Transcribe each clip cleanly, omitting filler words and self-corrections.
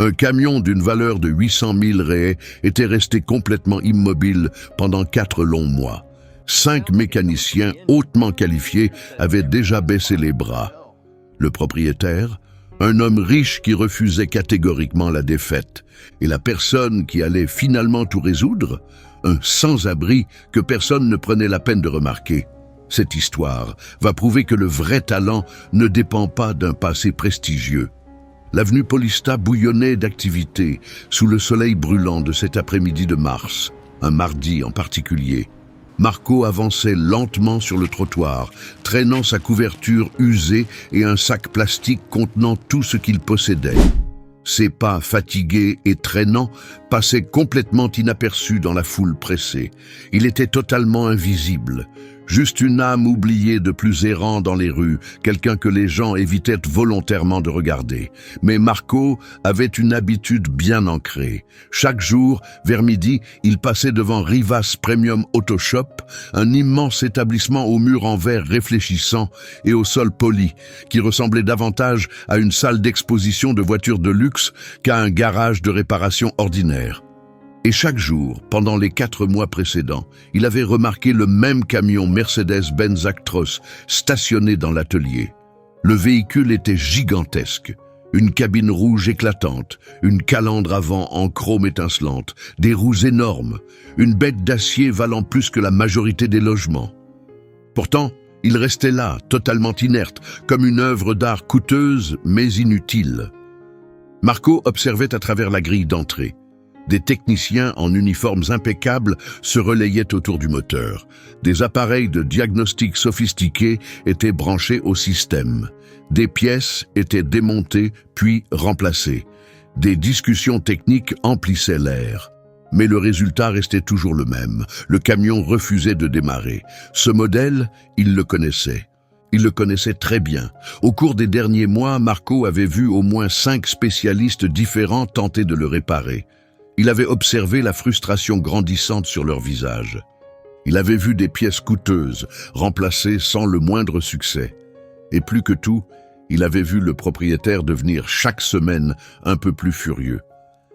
Un camion d'une valeur de 800 000 réais était resté complètement immobile pendant 4 longs mois. 5 mécaniciens hautement qualifiés avaient déjà baissé les bras. Le propriétaire, un homme riche qui refusait catégoriquement la défaite, et la personne qui allait finalement tout résoudre, un sans-abri que personne ne prenait la peine de remarquer. Cette histoire va prouver que le vrai talent ne dépend pas d'un passé prestigieux. L'avenue Paulista bouillonnait d'activité sous le soleil brûlant de cet après-midi de mars, un mardi en particulier. Marco avançait lentement sur le trottoir, traînant sa couverture usée et un sac plastique contenant tout ce qu'il possédait. Ses pas fatigués et traînants passaient complètement inaperçus dans la foule pressée. Il était totalement invisible. Juste une âme oubliée de plus errant dans les rues, quelqu'un que les gens évitaient volontairement de regarder. Mais Marco avait une habitude bien ancrée. Chaque jour, vers midi, il passait devant Rivas Premium Auto Shop, un immense établissement aux murs en verre réfléchissant et au sol poli, qui ressemblait davantage à une salle d'exposition de voitures de luxe qu'à un garage de réparation ordinaire. Et chaque jour, pendant les 4 mois précédents, il avait remarqué le même camion Mercedes-Benz Actros stationné dans l'atelier. Le véhicule était gigantesque. Une cabine rouge éclatante, une calandre avant en chrome étincelante, des roues énormes, une bête d'acier valant plus que la majorité des logements. Pourtant, il restait là, totalement inerte, comme une œuvre d'art coûteuse mais inutile. Marco observait à travers la grille d'entrée. Des techniciens en uniformes impeccables se relayaient autour du moteur. Des appareils de diagnostic sophistiqués étaient branchés au système. Des pièces étaient démontées puis remplacées. Des discussions techniques emplissaient l'air. Mais le résultat restait toujours le même. Le camion refusait de démarrer. Ce modèle, il le connaissait. Il le connaissait très bien. Au cours des derniers mois, Marco avait vu au moins 5 spécialistes différents tenter de le réparer. Il avait observé la frustration grandissante sur leur visage. Il avait vu des pièces coûteuses, remplacées sans le moindre succès. Et plus que tout, il avait vu le propriétaire devenir chaque semaine un peu plus furieux.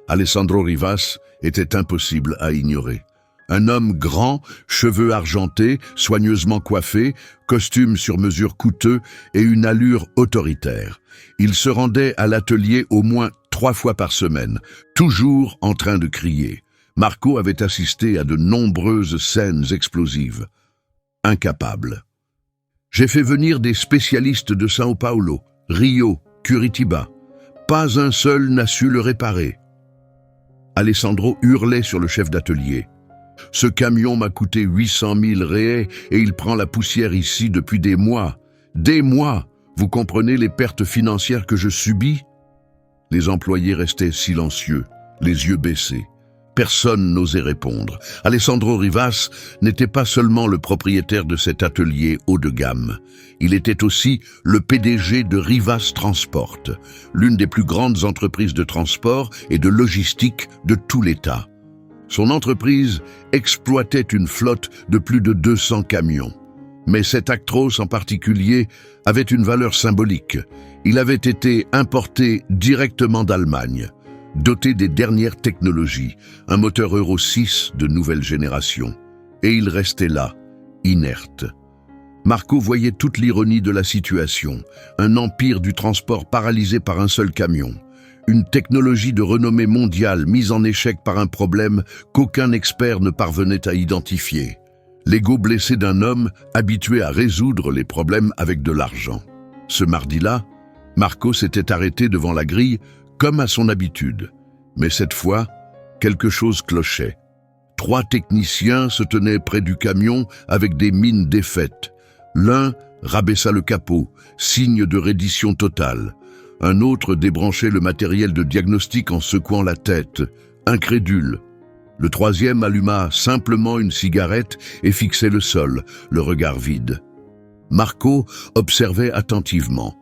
Alessandro Rivas était impossible à ignorer. Un homme grand, cheveux argentés, soigneusement coiffé, costume sur mesure coûteux et une allure autoritaire. Il se rendait à l'atelier au moins 3 fois par semaine, toujours en train de crier. Marco avait assisté à de nombreuses scènes explosives. Incapable. J'ai fait venir des spécialistes de São Paulo, Rio, Curitiba. Pas un seul n'a su le réparer. Alessandro hurlait sur le chef d'atelier. Ce camion m'a coûté 800 000 réais et il prend la poussière ici depuis des mois. Des mois! Vous comprenez les pertes financières que je subis? Les employés restaient silencieux, les yeux baissés. Personne n'osait répondre. Alessandro Rivas n'était pas seulement le propriétaire de cet atelier haut de gamme. Il était aussi le PDG de Rivas Transport, l'une des plus grandes entreprises de transport et de logistique de tout l'État. Son entreprise exploitait une flotte de plus de 200 camions. Mais cet Actros en particulier avait une valeur symbolique. Il avait été importé directement d'Allemagne, doté des dernières technologies, un moteur Euro 6 de nouvelle génération. Et il restait là, inerte. Marco voyait toute l'ironie de la situation, un empire du transport paralysé par un seul camion. Une technologie de renommée mondiale mise en échec par un problème qu'aucun expert ne parvenait à identifier. L'ego blessé d'un homme habitué à résoudre les problèmes avec de l'argent. Ce mardi-là, Marco s'était arrêté devant la grille comme à son habitude. Mais cette fois, quelque chose clochait. 3 techniciens se tenaient près du camion avec des mines défaites. L'un rabaissa le capot, signe de reddition totale. Un autre débranchait le matériel de diagnostic en secouant la tête, incrédule. Le 3e alluma simplement une cigarette et fixait le sol, le regard vide. Marco observait attentivement.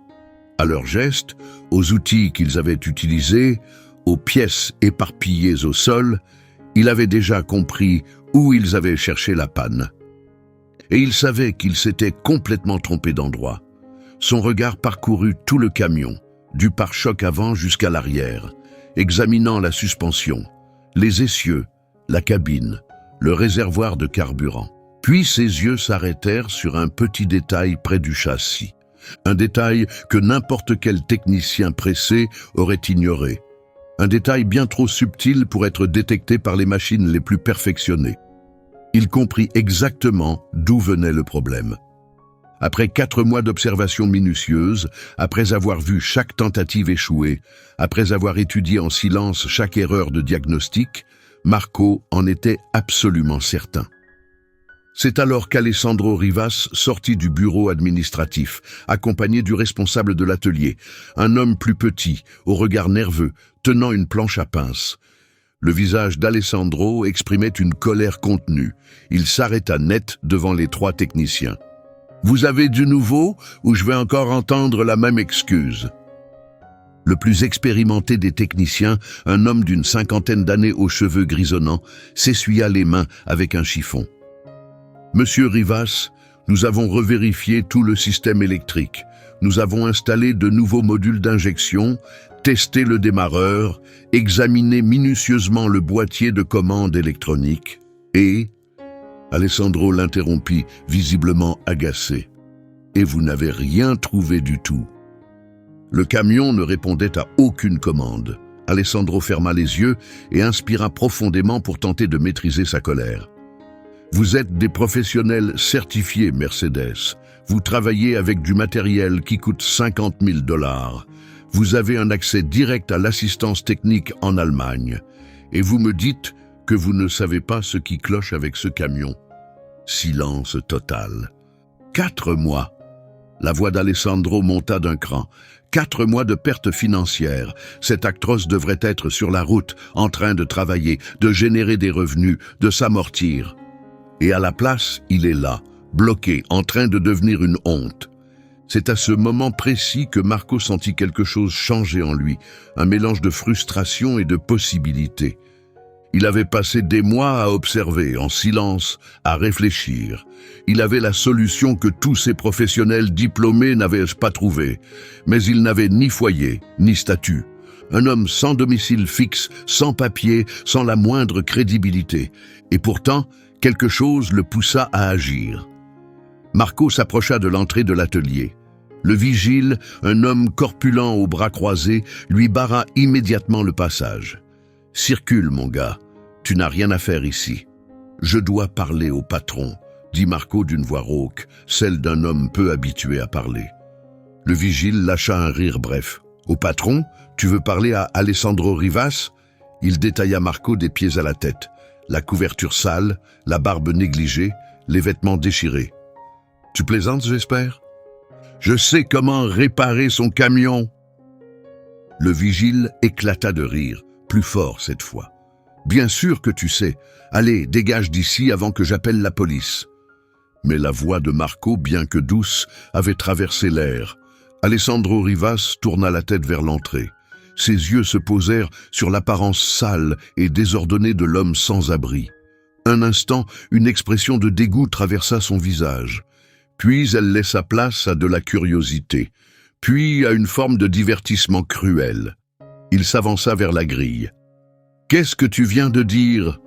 À leurs gestes, aux outils qu'ils avaient utilisés, aux pièces éparpillées au sol, il avait déjà compris où ils avaient cherché la panne. Et il savait qu'il s'était complètement trompé d'endroit. Son regard parcourut tout le camion, du pare-choc avant jusqu'à l'arrière. examinant la suspension, les essieux, la cabine, le réservoir de carburant. Puis ses yeux s'arrêtèrent sur un petit détail près du châssis. Un détail que n'importe quel technicien pressé aurait ignoré. Un détail bien trop subtil pour être détecté par les machines les plus perfectionnées. Il comprit exactement d'où venait le problème. Après 4 mois d'observation minutieuse, après avoir vu chaque tentative échouer, après avoir étudié en silence chaque erreur de diagnostic, Marco en était absolument certain. C'est alors qu'Alessandro Rivas sortit du bureau administratif, accompagné du responsable de l'atelier, un homme plus petit, au regard nerveux, tenant une planche à pince. Le visage d'Alessandro exprimait une colère contenue. Il s'arrêta net devant les 3 techniciens. « Vous avez du nouveau ou je vais encore entendre la même excuse ?» Le plus expérimenté des techniciens, un homme d'une 50aine d'années aux cheveux grisonnants, s'essuya les mains avec un chiffon. « Monsieur Rivas, nous avons revérifié tout le système électrique. Nous avons installé de nouveaux modules d'injection, testé le démarreur, examiné minutieusement le boîtier de commande électronique et... » Alessandro l'interrompit, visiblement agacé. « Et vous n'avez rien trouvé du tout. » Le camion ne répondait à aucune commande. Alessandro ferma les yeux et inspira profondément pour tenter de maîtriser sa colère. « Vous êtes des professionnels certifiés, Mercedes. Vous travaillez avec du matériel qui coûte 50 000 $. Vous avez un accès direct à l'assistance technique en Allemagne. Et vous me dites que vous ne savez pas ce qui cloche avec ce camion. » Silence total. 4 mois. La voix d'Alessandro monta d'un cran. 4 mois de pertes financières. Cet Actros devrait être sur la route, en train de travailler, de générer des revenus, de s'amortir. Et à la place, il est là, bloqué, en train de devenir une honte. C'est à ce moment précis que Marco sentit quelque chose changer en lui, un mélange de frustration et de possibilité. Il avait passé des mois à observer, en silence, à réfléchir. Il avait la solution que tous ces professionnels diplômés n'avaient pas trouvée. Mais il n'avait ni foyer, ni statut. Un homme sans domicile fixe, sans papier, sans la moindre crédibilité. Et pourtant, quelque chose le poussa à agir. Marco s'approcha de l'entrée de l'atelier. Le vigile, un homme corpulent aux bras croisés, lui barra immédiatement le passage. « Circule, mon gars. Tu n'as rien à faire ici. »« Je dois parler au patron, » dit Marco d'une voix rauque, celle d'un homme peu habitué à parler. Le vigile lâcha un rire bref. « Au patron? Tu veux parler à Alessandro Rivas ?» Il détailla Marco des pieds à la tête. La couverture sale, la barbe négligée, les vêtements déchirés. « Tu plaisantes, j'espère ? » « Je sais comment réparer son camion. » Le vigile éclata de rire, plus fort cette fois. « Bien sûr que tu sais. Allez, dégage d'ici avant que j'appelle la police. » Mais la voix de Marco, bien que douce, avait traversé l'air. Alessandro Rivas tourna la tête vers l'entrée. Ses yeux se posèrent sur l'apparence sale et désordonnée de l'homme sans abri. Un instant, une expression de dégoût traversa son visage. Puis elle laissa place à de la curiosité, puis à une forme de divertissement cruel. Il s'avança vers la grille. « Qu'est-ce que tu viens de dire ?»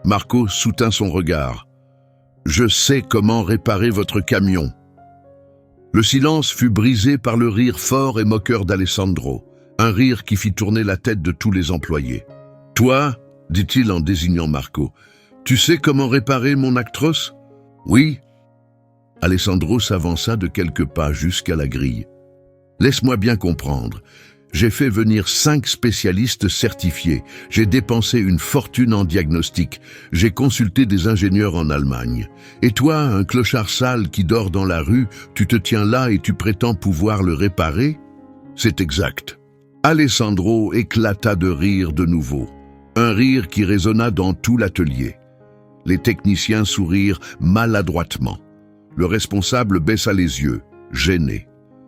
Marco soutint son regard. « Je sais comment réparer votre camion. » Le silence fut brisé par le rire fort et moqueur d'Alessandro, un rire qui fit tourner la tête de tous les employés. « Toi, dit-il en désignant Marco, tu sais comment réparer mon Actros ? » « Oui. » Alessandro s'avança de quelques pas jusqu'à la grille. « Laisse-moi bien comprendre. J'ai fait venir 5 spécialistes certifiés. J'ai dépensé une fortune en diagnostic. J'ai consulté des ingénieurs en Allemagne. Et toi, un clochard sale qui dort dans la rue, tu te tiens là et tu prétends pouvoir le réparer ? C'est exact. » Alessandro éclata de rire de nouveau. Un rire qui résonna dans tout l'atelier. Les techniciens sourirent maladroitement. Le responsable baissa les yeux, gêné.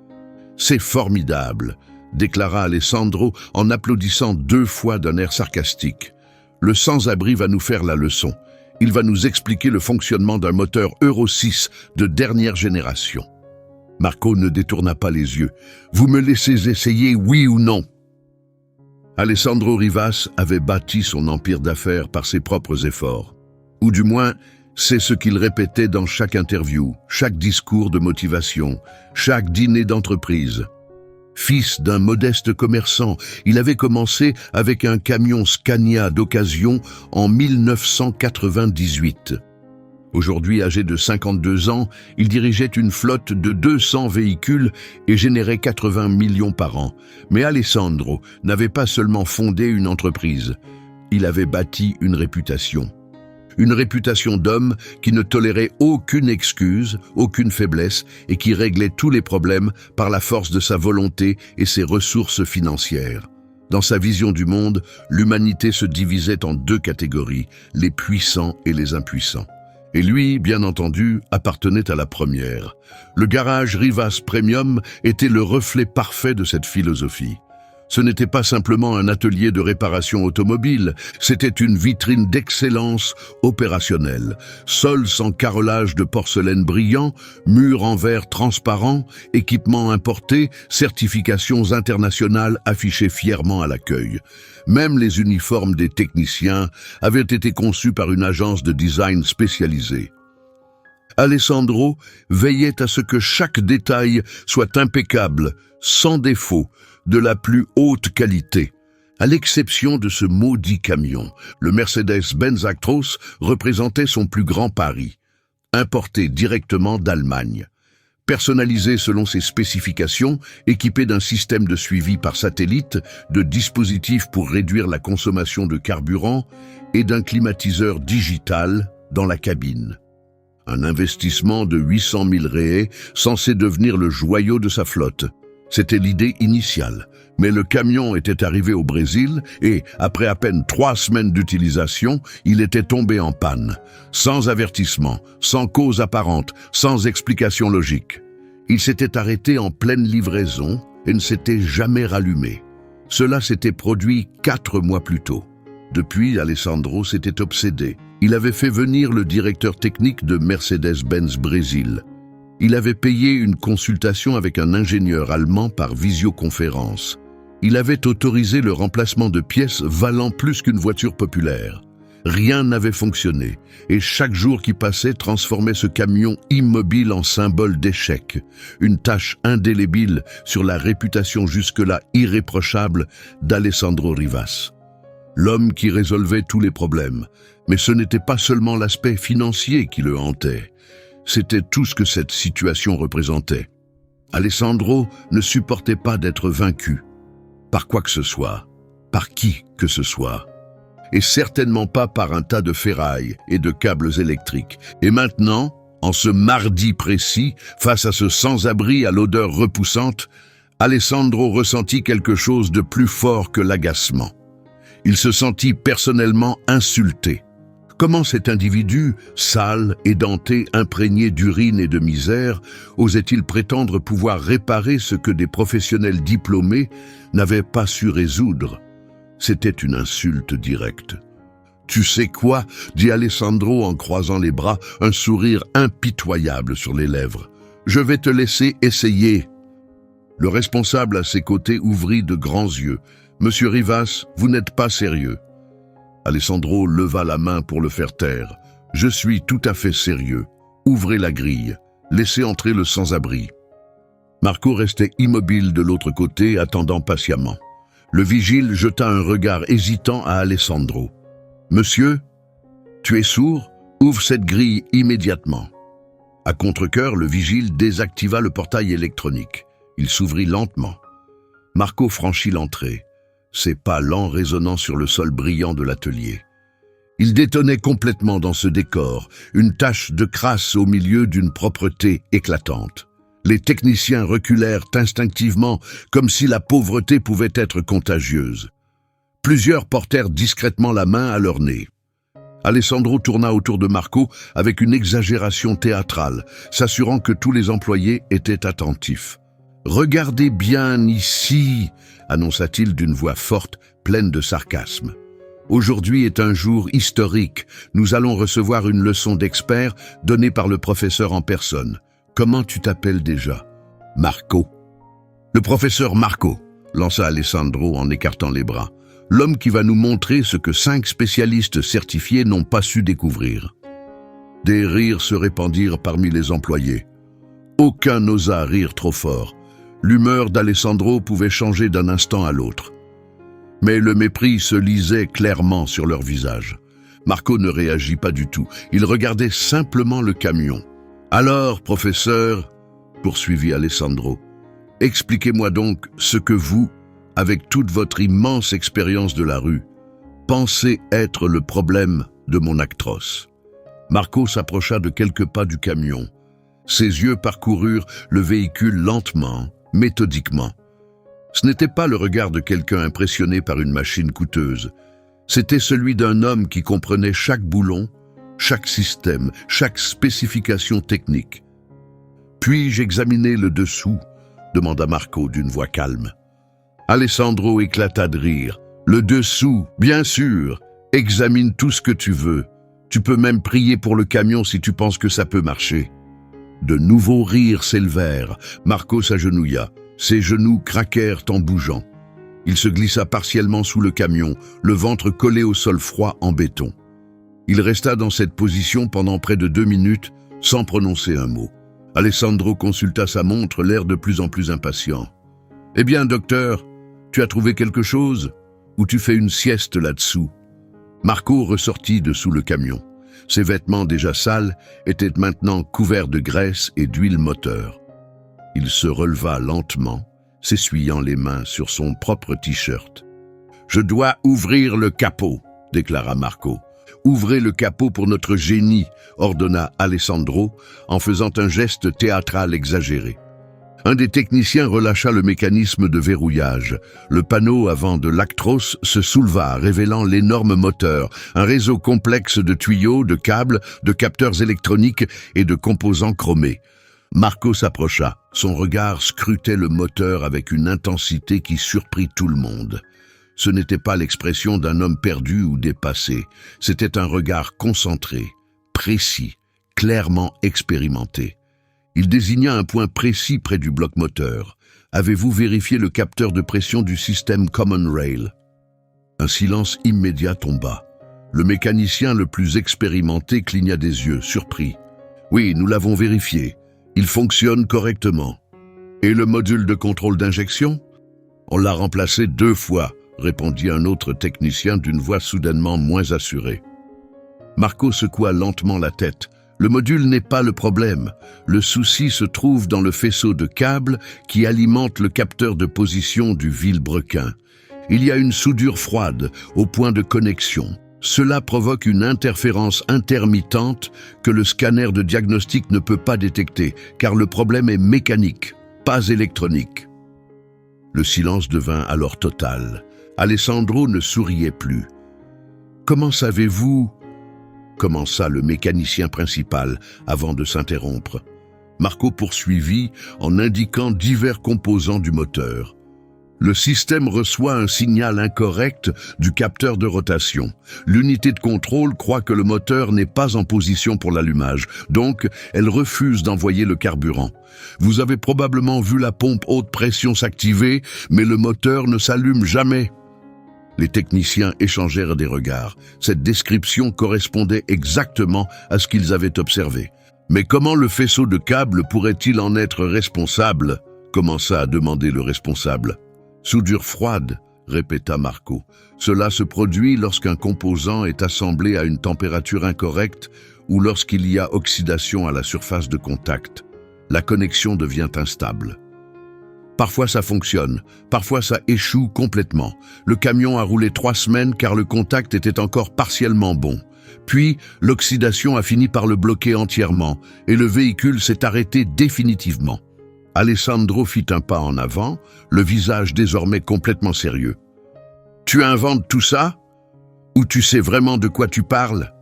« C'est formidable !» déclara Alessandro en applaudissant 2 fois d'un air sarcastique. « Le sans-abri va nous faire la leçon. Il va nous expliquer le fonctionnement d'un moteur Euro 6 de dernière génération. » Marco ne détourna pas les yeux. « Vous me laissez essayer, oui ou non ?» Alessandro Rivas avait bâti son empire d'affaires par ses propres efforts. Ou du moins, c'est ce qu'il répétait dans chaque interview, chaque discours de motivation, chaque dîner d'entreprise. Fils d'un modeste commerçant, il avait commencé avec un camion Scania d'occasion en 1998. Aujourd'hui, âgé de 52 ans, il dirigeait une flotte de 200 véhicules et générait 80 millions par an. Mais Alessandro n'avait pas seulement fondé une entreprise, il avait bâti une réputation. Une réputation d'homme qui ne tolérait aucune excuse, aucune faiblesse et qui réglait tous les problèmes par la force de sa volonté et ses ressources financières. Dans sa vision du monde, l'humanité se divisait en deux catégories, les puissants et les impuissants. Et lui, bien entendu, appartenait à la première. Le garage Rivas Premium était le reflet parfait de cette philosophie. Ce n'était pas simplement un atelier de réparation automobile, c'était une vitrine d'excellence opérationnelle. Sol sans carrelage de porcelaine brillant, murs en verre transparent, équipements importés, certifications internationales affichées fièrement à l'accueil. Même les uniformes des techniciens avaient été conçus par une agence de design spécialisée. Alessandro veillait à ce que chaque détail soit impeccable, sans défaut, de la plus haute qualité. À l'exception de ce maudit camion, le Mercedes-Benz Actros représentait son plus grand pari, importé directement d'Allemagne. Personnalisé selon ses spécifications, équipé d'un système de suivi par satellite, de dispositifs pour réduire la consommation de carburant et d'un climatiseur digital dans la cabine. Un investissement de 800 000 réais censé devenir le joyau de sa flotte. C'était l'idée initiale, mais le camion était arrivé au Brésil et, après à peine 3 semaines d'utilisation, il était tombé en panne, sans avertissement, sans cause apparente, sans explication logique. Il s'était arrêté en pleine livraison et ne s'était jamais rallumé. Cela s'était produit 4 mois plus tôt. Depuis, Alessandro s'était obsédé. Il avait fait venir le directeur technique de Mercedes-Benz Brésil. Il avait payé une consultation avec un ingénieur allemand par visioconférence. Il avait autorisé le remplacement de pièces valant plus qu'une voiture populaire. Rien n'avait fonctionné, et chaque jour qui passait transformait ce camion immobile en symbole d'échec, une tache indélébile sur la réputation jusque-là irréprochable d'Alessandro Rivas. L'homme qui résolvait tous les problèmes, mais ce n'était pas seulement l'aspect financier qui le hantait. C'était tout ce que cette situation représentait. Alessandro ne supportait pas d'être vaincu, par quoi que ce soit, par qui que ce soit, et certainement pas par un tas de ferrailles et de câbles électriques. Et maintenant, en ce mardi précis, face à ce sans-abri à l'odeur repoussante, Alessandro ressentit quelque chose de plus fort que l'agacement. Il se sentit personnellement insulté. Comment cet individu, sale, édenté, imprégné d'urine et de misère, osait-il prétendre pouvoir réparer ce que des professionnels diplômés n'avaient pas su résoudre? C'était une insulte directe. « Tu sais quoi ?» dit Alessandro en croisant les bras, un sourire impitoyable sur les lèvres. « Je vais te laisser essayer. » Le responsable à ses côtés ouvrit de grands yeux. « Monsieur Rivas, vous n'êtes pas sérieux. » Alessandro leva la main pour le faire taire. « Je suis tout à fait sérieux. Ouvrez la grille. Laissez entrer le sans-abri. » Marco restait immobile de l'autre côté, attendant patiemment. Le vigile jeta un regard hésitant à Alessandro. « Monsieur, tu es sourd? Ouvre cette grille immédiatement. » À contre-cœur, le vigile désactiva le portail électronique. Il s'ouvrit lentement. Marco franchit l'entrée. Ses pas lents résonnant sur le sol brillant de l'atelier. Il détonnait complètement dans ce décor, une tache de crasse au milieu d'une propreté éclatante. Les techniciens reculèrent instinctivement, comme si la pauvreté pouvait être contagieuse. Plusieurs portèrent discrètement la main à leur nez. Alessandro tourna autour de Marco avec une exagération théâtrale, s'assurant que tous les employés étaient attentifs. « Regardez bien ici !» annonça-t-il d'une voix forte, pleine de sarcasme. « Aujourd'hui est un jour historique. Nous allons recevoir une leçon d'expert donnée par le professeur en personne. Comment tu t'appelles déjà ?»« Marco. »« Le professeur Marco » lança Alessandro en écartant les bras. L'homme qui va nous montrer ce que 5 spécialistes certifiés n'ont pas su découvrir. Des rires se répandirent parmi les employés. Aucun n'osa rire trop fort. L'humeur d'Alessandro pouvait changer d'un instant à l'autre. Mais le mépris se lisait clairement sur leur visage. Marco ne réagit pas du tout. Il regardait simplement le camion. « Alors, professeur, » poursuivit Alessandro, « expliquez-moi donc ce que vous, avec toute votre immense expérience de la rue, pensez être le problème de mon Actros. » Marco s'approcha de quelques pas du camion. Ses yeux parcoururent le véhicule lentement, méthodiquement. Ce n'était pas le regard de quelqu'un impressionné par une machine coûteuse. C'était celui d'un homme qui comprenait chaque boulon, chaque système, chaque spécification technique. « Puis-je examiner le dessous ?» demanda Marco d'une voix calme. Alessandro éclata de rire. « Le dessous, bien sûr. Examine tout ce que tu veux. Tu peux même prier pour le camion si tu penses que ça peut marcher. » De nouveaux rires s'élevèrent. Marco s'agenouilla. Ses genoux craquèrent en bougeant. Il se glissa partiellement sous le camion, le ventre collé au sol froid en béton. Il resta dans cette position pendant près de 2 minutes, sans prononcer un mot. Alessandro consulta sa montre, l'air de plus en plus impatient. « Eh bien, docteur, tu as trouvé quelque chose? Ou tu fais une sieste là-dessous ?» Marco ressortit de sous le camion. Ses vêtements déjà sales étaient maintenant couverts de graisse et d'huile moteur. Il se releva lentement, s'essuyant les mains sur son propre t-shirt. « Je dois ouvrir le capot », déclara Marco. « Ouvrez le capot pour notre génie », ordonna Alessandro en faisant un geste théâtral exagéré. Un des techniciens relâcha le mécanisme de verrouillage. Le panneau avant de l'Actros se souleva, révélant l'énorme moteur, un réseau complexe de tuyaux, de câbles, de capteurs électroniques et de composants chromés. Marco s'approcha. Son regard scrutait le moteur avec une intensité qui surprit tout le monde. Ce n'était pas l'expression d'un homme perdu ou dépassé. C'était un regard concentré, précis, clairement expérimenté. Il désigna un point précis près du bloc moteur. « Avez-vous vérifié le capteur de pression du système Common Rail ?» Un silence immédiat tomba. Le mécanicien le plus expérimenté cligna des yeux, surpris. « Oui, nous l'avons vérifié. Il fonctionne correctement. » « Et le module de contrôle d'injection ?»« On l'a remplacé 2 fois, » répondit un autre technicien d'une voix soudainement moins assurée. Marco secoua lentement la tête. Le module n'est pas le problème. Le souci se trouve dans le faisceau de câbles qui alimente le capteur de position du vilebrequin. Il y a une soudure froide au point de connexion. Cela provoque une interférence intermittente que le scanner de diagnostic ne peut pas détecter, car le problème est mécanique, pas électronique. Le silence devint alors total. Alessandro ne souriait plus. « Comment savez-vous » commença le mécanicien principal avant de s'interrompre. Marco poursuivit en indiquant divers composants du moteur. Le système reçoit un signal incorrect du capteur de rotation. L'unité de contrôle croit que le moteur n'est pas en position pour l'allumage, donc elle refuse d'envoyer le carburant. Vous avez probablement vu la pompe haute pression s'activer, mais le moteur ne s'allume jamais. Les techniciens échangèrent des regards. Cette description correspondait exactement à ce qu'ils avaient observé. Mais comment le faisceau de câbles pourrait-il en être responsable ? Commença à demander le responsable. Soudure froide, répéta Marco. Cela se produit lorsqu'un composant est assemblé à une température incorrecte ou lorsqu'il y a oxydation à la surface de contact. La connexion devient instable. Parfois ça fonctionne, parfois ça échoue complètement. Le camion a roulé 3 semaines car le contact était encore partiellement bon. Puis, l'oxydation a fini par le bloquer entièrement et le véhicule s'est arrêté définitivement. Alessandro fit un pas en avant, le visage désormais complètement sérieux. « Tu inventes tout ça? Ou tu sais vraiment de quoi tu parles ?»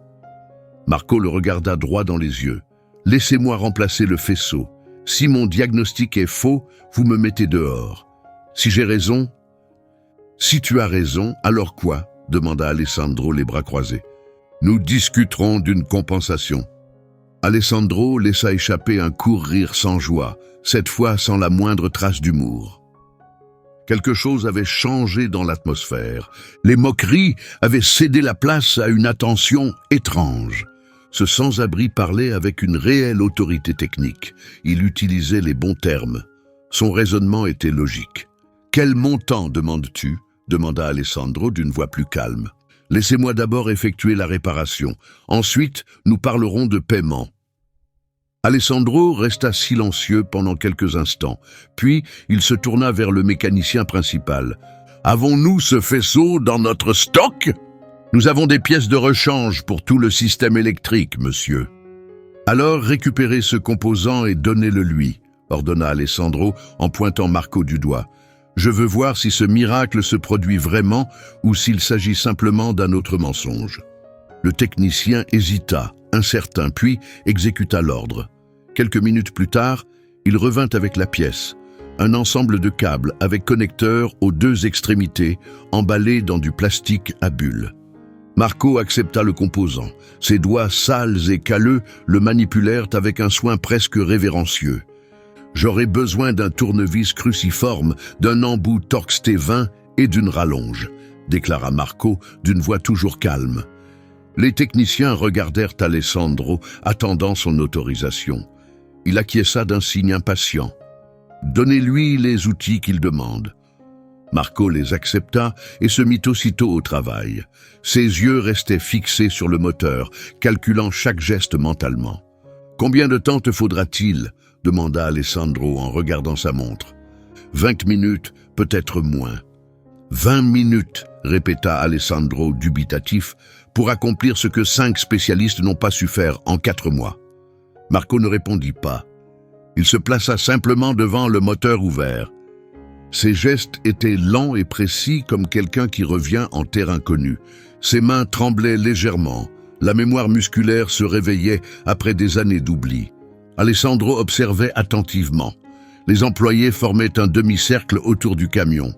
Marco le regarda droit dans les yeux. « Laissez-moi remplacer le faisceau. Si mon diagnostic est faux, vous me mettez dehors. Si j'ai raison... » « Si tu as raison, alors quoi ?» demanda Alessandro les bras croisés. « Nous discuterons d'une compensation. » Alessandro laissa échapper un court rire sans joie, cette fois sans la moindre trace d'humour. Quelque chose avait changé dans l'atmosphère. Les moqueries avaient cédé la place à une attention étrange. Ce sans-abri parlait avec une réelle autorité technique. Il utilisait les bons termes. Son raisonnement était logique. « Quel montant demandes-tu » demanda Alessandro d'une voix plus calme. « Laissez-moi d'abord effectuer la réparation. Ensuite, nous parlerons de paiement. » Alessandro resta silencieux pendant quelques instants, puis il se tourna vers le mécanicien principal. « Avons-nous ce faisceau dans notre stock ? » « Nous avons des pièces de rechange pour tout le système électrique, monsieur. »« Alors récupérez ce composant et donnez-le lui, » ordonna Alessandro en pointant Marco du doigt. « Je veux voir si ce miracle se produit vraiment ou s'il s'agit simplement d'un autre mensonge. » Le technicien hésita, incertain, puis exécuta l'ordre. Quelques minutes plus tard, il revint avec la pièce, un ensemble de câbles avec connecteurs aux deux extrémités, emballés dans du plastique à bulles. Marco accepta le composant. Ses doigts sales et calleux le manipulèrent avec un soin presque révérencieux. « J'aurai besoin d'un tournevis cruciforme, d'un embout Torx T20 et d'une rallonge », déclara Marco d'une voix toujours calme. Les techniciens regardèrent Alessandro, attendant son autorisation. Il acquiesça d'un signe impatient. « Donnez-lui les outils qu'il demande. » Marco les accepta et se mit aussitôt au travail. Ses yeux restaient fixés sur le moteur, calculant chaque geste mentalement. « Combien de temps te faudra-t-il » demanda Alessandro en regardant sa montre. « 20 minutes, peut-être moins. »« 20 minutes, répéta Alessandro dubitatif, pour accomplir ce que 5 spécialistes n'ont pas su faire en 4 mois. Marco ne répondit pas. Il se plaça simplement devant le moteur ouvert. Ses gestes étaient lents et précis comme quelqu'un qui revient en terre inconnue. Ses mains tremblaient légèrement. La mémoire musculaire se réveillait après des années d'oubli. Alessandro observait attentivement. Les employés formaient un demi-cercle autour du camion.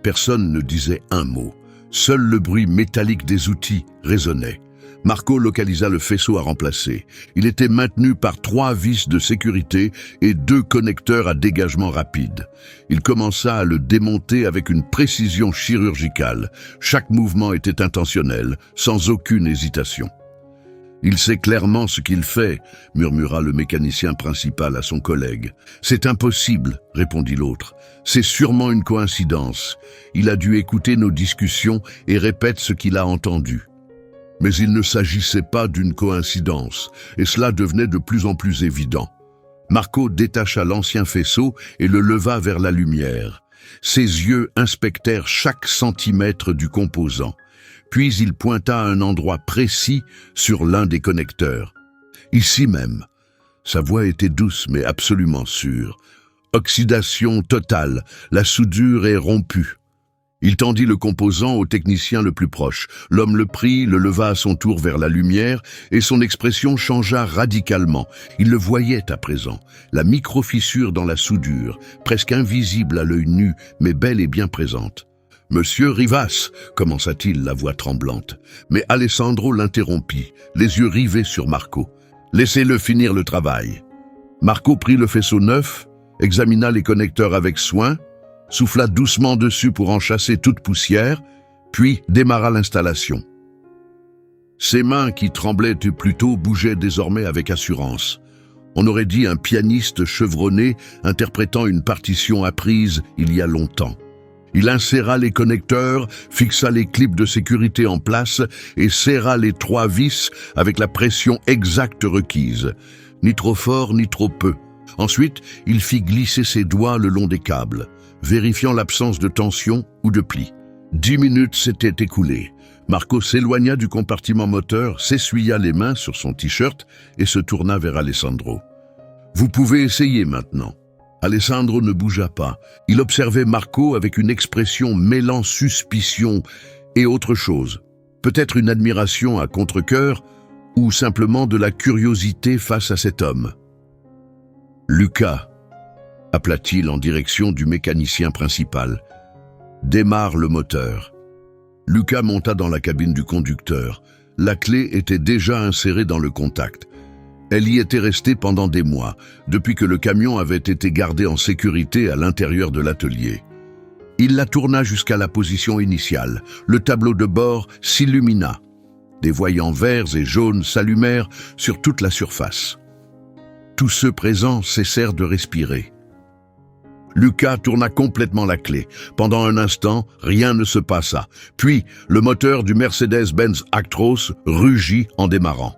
Personne ne disait un mot. Seul le bruit métallique des outils résonnait. Marco localisa le faisceau à remplacer. Il était maintenu par 3 vis de sécurité et 2 connecteurs à dégagement rapide. Il commença à le démonter avec une précision chirurgicale. Chaque mouvement était intentionnel, sans aucune hésitation. « Il sait clairement ce qu'il fait », murmura le mécanicien principal à son collègue. « C'est impossible », répondit l'autre. « C'est sûrement une coïncidence. Il a dû écouter nos discussions et répète ce qu'il a entendu. » Mais il ne s'agissait pas d'une coïncidence, et cela devenait de plus en plus évident. Marco détacha l'ancien faisceau et le leva vers la lumière. Ses yeux inspectèrent chaque centimètre du composant. Puis il pointa à un endroit précis sur l'un des connecteurs. Ici même. Sa voix était douce mais absolument sûre. Oxydation totale, la soudure est rompue. Il tendit le composant au technicien le plus proche. L'homme le prit, le leva à son tour vers la lumière et son expression changea radicalement. Il le voyait à présent. La micro-fissure dans la soudure, presque invisible à l'œil nu, mais bel et bien présente. « Monsieur Rivas » commença-t-il, la voix tremblante. Mais Alessandro l'interrompit, les yeux rivés sur Marco. « Laissez-le finir le travail. » Marco prit le faisceau neuf, examina les connecteurs avec soin, souffla doucement dessus pour en chasser toute poussière, puis démarra l'installation. Ses mains qui tremblaient plus tôt bougeaient désormais avec assurance. On aurait dit un pianiste chevronné interprétant une partition apprise il y a longtemps. Il inséra les connecteurs, fixa les clips de sécurité en place et serra les 3 vis avec la pression exacte requise. Ni trop fort, ni trop peu. Ensuite, il fit glisser ses doigts le long des câbles, vérifiant l'absence de tension ou de pli. 10 minutes s'étaient écoulées. Marco s'éloigna du compartiment moteur, s'essuya les mains sur son t-shirt et se tourna vers Alessandro. « Vous pouvez essayer maintenant. » Alessandro ne bougea pas. Il observait Marco avec une expression mêlant suspicion et autre chose. Peut-être une admiration à contre-cœur ou simplement de la curiosité face à cet homme. « Lucas » appela-t-il en direction du mécanicien principal. « Démarre le moteur. » Lucas monta dans la cabine du conducteur. La clé était déjà insérée dans le contact. Elle y était restée pendant des mois, depuis que le camion avait été gardé en sécurité à l'intérieur de l'atelier. Il la tourna jusqu'à la position initiale. Le tableau de bord s'illumina. Des voyants verts et jaunes s'allumèrent sur toute la surface. Tous ceux présents cessèrent de respirer. Lucas tourna complètement la clé. Pendant un instant, rien ne se passa. Puis, le moteur du Mercedes-Benz Actros rugit en démarrant.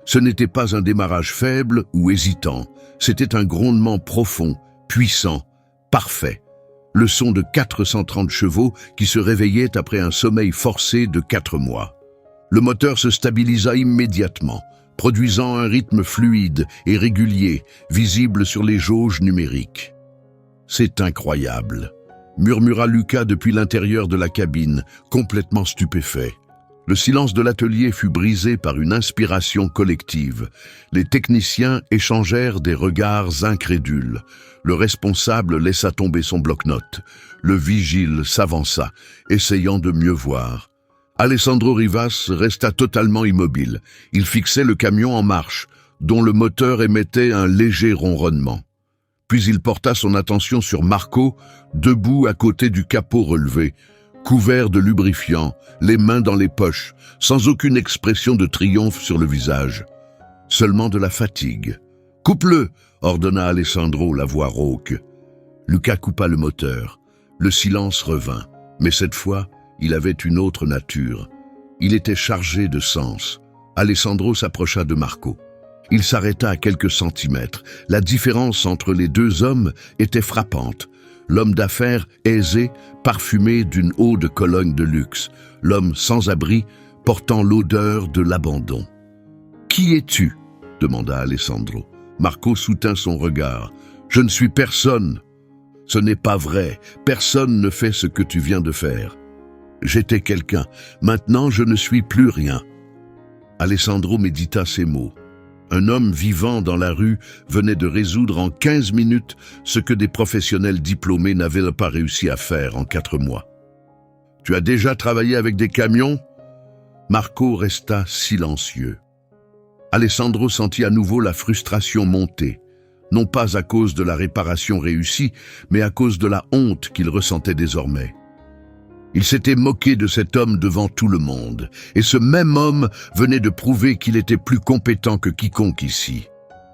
Ce n'était pas un démarrage faible ou hésitant. C'était un grondement profond, puissant, parfait. Le son de 430 chevaux qui se réveillaient après un sommeil forcé de 4 mois. Le moteur se stabilisa immédiatement, produisant un rythme fluide et régulier, visible sur les jauges numériques. « C'est incroyable », murmura Lucas depuis l'intérieur de la cabine, complètement stupéfait. Le silence de l'atelier fut brisé par une inspiration collective. Les techniciens échangèrent des regards incrédules. Le responsable laissa tomber son bloc-notes. Le vigile s'avança, essayant de mieux voir. Alessandro Rivas resta totalement immobile. Il fixait le camion en marche, dont le moteur émettait un léger ronronnement. Puis il porta son attention sur Marco, debout à côté du capot relevé, couvert de lubrifiant, les mains dans les poches, sans aucune expression de triomphe sur le visage. Seulement de la fatigue. « Coupe-le !» ordonna Alessandro, la voix rauque. Lucas coupa le moteur. Le silence revint, mais cette fois, il avait une autre nature. Il était chargé de sens. Alessandro s'approcha de Marco. Il s'arrêta à quelques centimètres. La différence entre les deux hommes était frappante. L'homme d'affaires aisé, parfumé d'une eau de Cologne de luxe. L'homme sans abri, portant l'odeur de l'abandon. « Qui es-tu » demanda Alessandro. Marco soutint son regard. « Je ne suis personne. »« Ce n'est pas vrai. Personne ne fait ce que tu viens de faire. »« J'étais quelqu'un. Maintenant, je ne suis plus rien. » Alessandro médita ces mots. Un homme vivant dans la rue venait de résoudre en 15 minutes ce que des professionnels diplômés n'avaient pas réussi à faire en 4 mois. « Tu as déjà travaillé avec des camions ?» Marco resta silencieux. Alessandro sentit à nouveau la frustration monter, non pas à cause de la réparation réussie, mais à cause de la honte qu'il ressentait désormais. Il s'était moqué de cet homme devant tout le monde, et ce même homme venait de prouver qu'il était plus compétent que quiconque ici.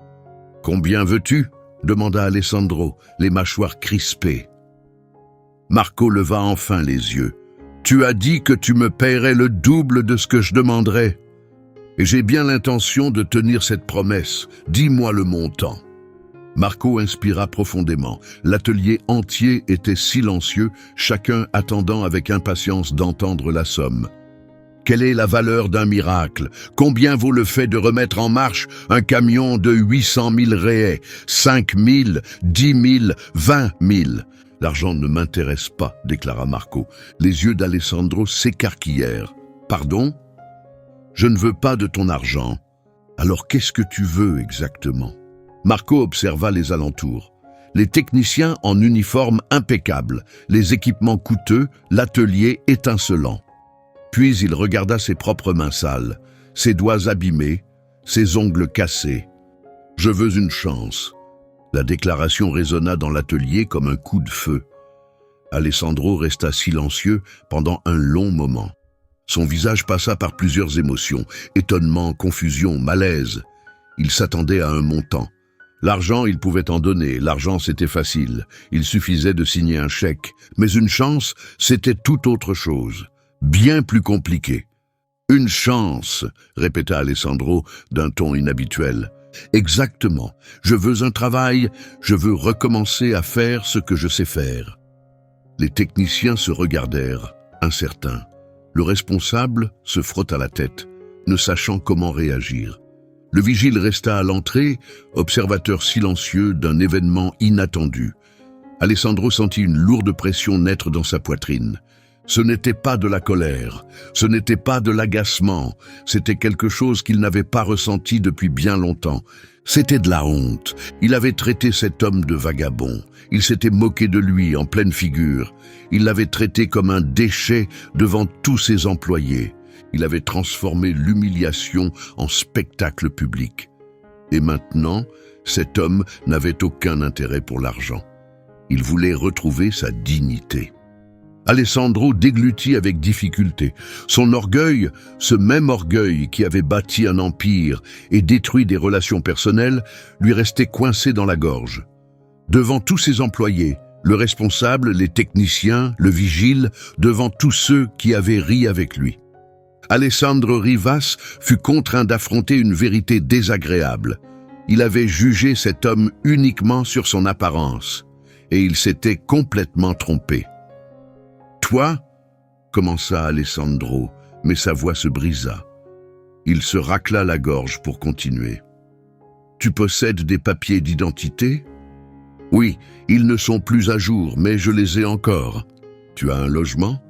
« Combien veux-tu » demanda Alessandro, les mâchoires crispées. Marco leva enfin les yeux. « Tu as dit que tu me paierais le double de ce que je demanderais. Et j'ai bien l'intention de tenir cette promesse. Dis-moi le montant. » Marco inspira profondément. L'atelier entier était silencieux, chacun attendant avec impatience d'entendre la somme. Quelle est la valeur d'un miracle? Combien vaut le fait de remettre en marche un camion de 800 000 réais, 5 000, 10 000, 20 000? L'argent ne m'intéresse pas, déclara Marco. Les yeux d'Alessandro s'écarquillèrent. Pardon? Je ne veux pas de ton argent. Alors qu'est-ce que tu veux exactement? Marco observa les alentours. Les techniciens en uniforme impeccable, les équipements coûteux, l'atelier étincelant. Puis il regarda ses propres mains sales, ses doigts abîmés, ses ongles cassés. « Je veux une chance. » La déclaration résonna dans l'atelier comme un coup de feu. Alessandro resta silencieux pendant un long moment. Son visage passa par plusieurs émotions, étonnement, confusion, malaise. Il s'attendait à un montant. L'argent, il pouvait en donner, l'argent c'était facile, il suffisait de signer un chèque. Mais une chance, c'était tout autre chose, bien plus compliqué. « Une chance », répéta Alessandro d'un ton inhabituel. « Exactement, je veux un travail, je veux recommencer à faire ce que je sais faire. » Les techniciens se regardèrent, incertains. Le responsable se frotta la tête, ne sachant comment réagir. Le vigile resta à l'entrée, observateur silencieux d'un événement inattendu. Alessandro sentit une lourde pression naître dans sa poitrine. Ce n'était pas de la colère, ce n'était pas de l'agacement, c'était quelque chose qu'il n'avait pas ressenti depuis bien longtemps. C'était de la honte. Il avait traité cet homme de vagabond. Il s'était moqué de lui en pleine figure. Il l'avait traité comme un déchet devant tous ses employés. Il avait transformé l'humiliation en spectacle public. Et maintenant, cet homme n'avait aucun intérêt pour l'argent. Il voulait retrouver sa dignité. Alessandro déglutit avec difficulté. Son orgueil, ce même orgueil qui avait bâti un empire et détruit des relations personnelles, lui restait coincé dans la gorge. Devant tous ses employés, le responsable, les techniciens, le vigile, devant tous ceux qui avaient ri avec lui. Alessandro Rivas fut contraint d'affronter une vérité désagréable. Il avait jugé cet homme uniquement sur son apparence, et il s'était complètement trompé. « Toi » commença Alessandro, mais sa voix se brisa. Il se racla la gorge pour continuer. « Tu possèdes des papiers d'identité ? Oui, ils ne sont plus à jour, mais je les ai encore. Tu as un logement ?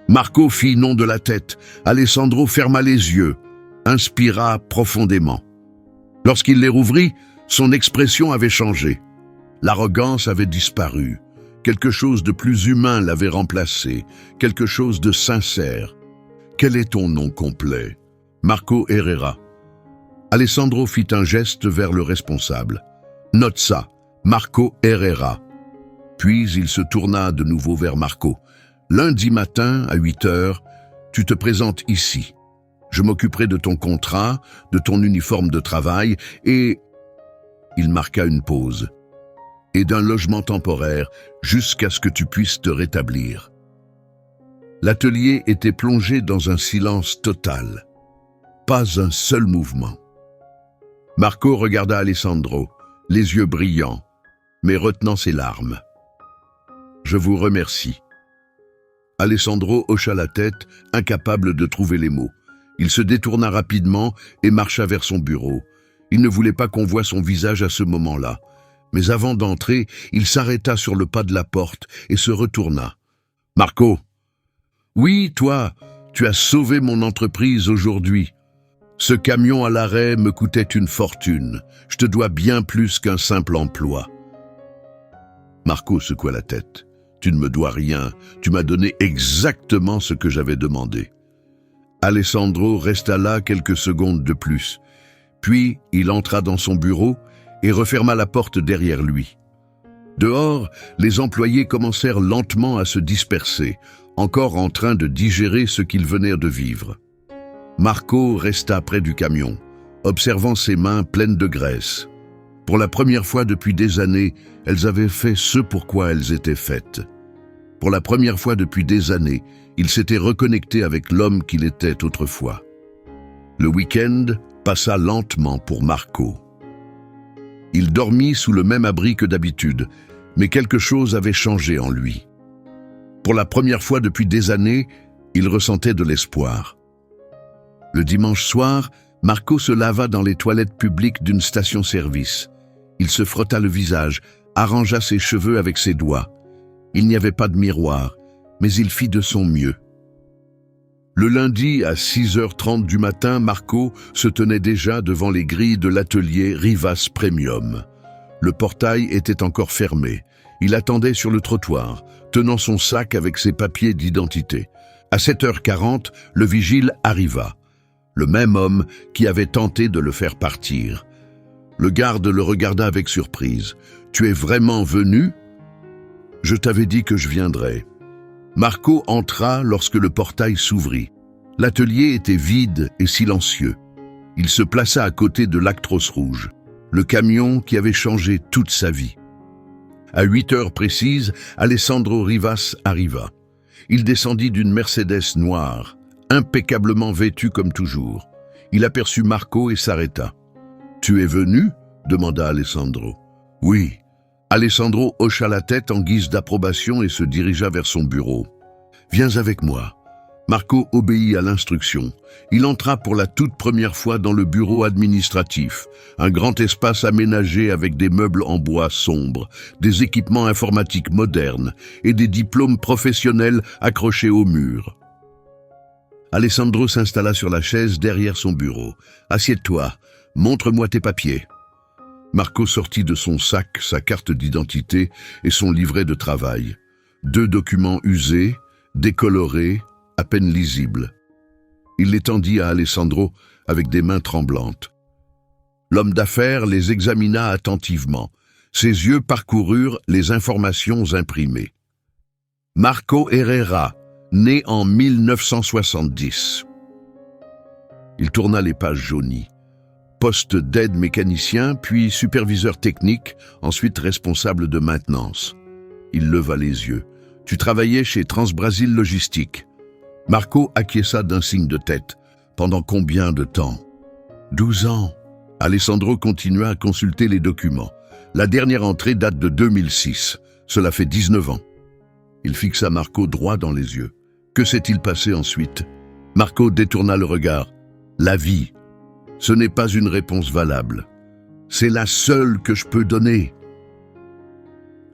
Marco fit non de la tête. Alessandro ferma les yeux, inspira profondément. Lorsqu'il les rouvrit, son expression avait changé. L'arrogance avait disparu. Quelque chose de plus humain l'avait remplacé, quelque chose de sincère. Quel est ton nom complet ? Marco Herrera. Alessandro fit un geste vers le responsable. Note ça, Marco Herrera. Puis il se tourna de nouveau vers Marco. Lundi matin, à 8 heures, tu te présentes ici. Je m'occuperai de ton contrat, de ton uniforme de travail et... Il marqua une pause. Et d'un logement temporaire jusqu'à ce que tu puisses te rétablir. L'atelier était plongé dans un silence total. Pas un seul mouvement. Marco regarda Alessandro, les yeux brillants, mais retenant ses larmes. « Je vous remercie. » Alessandro hocha la tête, incapable de trouver les mots. Il se détourna rapidement et marcha vers son bureau. Il ne voulait pas qu'on voie son visage à ce moment-là. Mais avant d'entrer, il s'arrêta sur le pas de la porte et se retourna. « Marco, oui, toi, tu as sauvé mon entreprise aujourd'hui. Ce camion à l'arrêt me coûtait une fortune. Je te dois bien plus qu'un simple emploi. » Marco secoua la tête. « Tu ne me dois rien. Tu m'as donné exactement ce que j'avais demandé. » Alessandro resta là quelques secondes de plus. Puis, il entra dans son bureau et referma la porte derrière lui. Dehors, les employés commencèrent lentement à se disperser, encore en train de digérer ce qu'ils venaient de vivre. Marco resta près du camion, observant ses mains pleines de graisse. Pour la première fois depuis des années, elles avaient fait ce pour quoi elles étaient faites. Pour la première fois depuis des années, il s'était reconnecté avec l'homme qu'il était autrefois. Le week-end passa lentement pour Marco. Il dormit sous le même abri que d'habitude, mais quelque chose avait changé en lui. Pour la première fois depuis des années, il ressentait de l'espoir. Le dimanche soir, Marco se lava dans les toilettes publiques d'une station-service. Il se frotta le visage, arrangea ses cheveux avec ses doigts. Il n'y avait pas de miroir, mais il fit de son mieux. Le lundi, à 6h30 du matin, Marco se tenait déjà devant les grilles de l'atelier Rivas Premium. Le portail était encore fermé. Il attendait sur le trottoir, tenant son sac avec ses papiers d'identité. À 7h40, le vigile arriva. Le même homme qui avait tenté de le faire partir. Le garde le regarda avec surprise. « Tu es vraiment venu ? » ?»« Je t'avais dit que je viendrais. » Marco entra lorsque le portail s'ouvrit. L'atelier était vide et silencieux. Il se plaça à côté de l'Actros rouge, le camion qui avait changé toute sa vie. À 8 heures précises, Alessandro Rivas arriva. Il descendit d'une Mercedes noire, impeccablement vêtue comme toujours. Il aperçut Marco et s'arrêta. « Tu es venu ?» demanda Alessandro. « Oui. » Alessandro hocha la tête en guise d'approbation et se dirigea vers son bureau. « Viens avec moi. » Marco obéit à l'instruction. Il entra pour la toute première fois dans le bureau administratif, un grand espace aménagé avec des meubles en bois sombre, des équipements informatiques modernes et des diplômes professionnels accrochés au mur. Alessandro s'installa sur la chaise derrière son bureau. « Assieds-toi, montre-moi tes papiers. » Marco sortit de son sac sa carte d'identité et son livret de travail. 2 documents usés, décolorés, à peine lisibles. Il les tendit à Alessandro avec des mains tremblantes. L'homme d'affaires les examina attentivement. Ses yeux parcoururent les informations imprimées. Marco Herrera, né en 1970. Il tourna les pages jaunies. Poste d'aide mécanicien, puis superviseur technique, ensuite responsable de maintenance. Il leva les yeux. Tu travaillais chez Transbrasil Logistique. Marco acquiesça d'un signe de tête. Pendant combien de temps? 12 ans. Alessandro continua à consulter les documents. La dernière entrée date de 2006. Cela fait 19 ans. Il fixa Marco droit dans les yeux. Que s'est-il passé ensuite? Marco détourna le regard. La vie. Ce n'est pas une réponse valable. C'est la seule que je peux donner.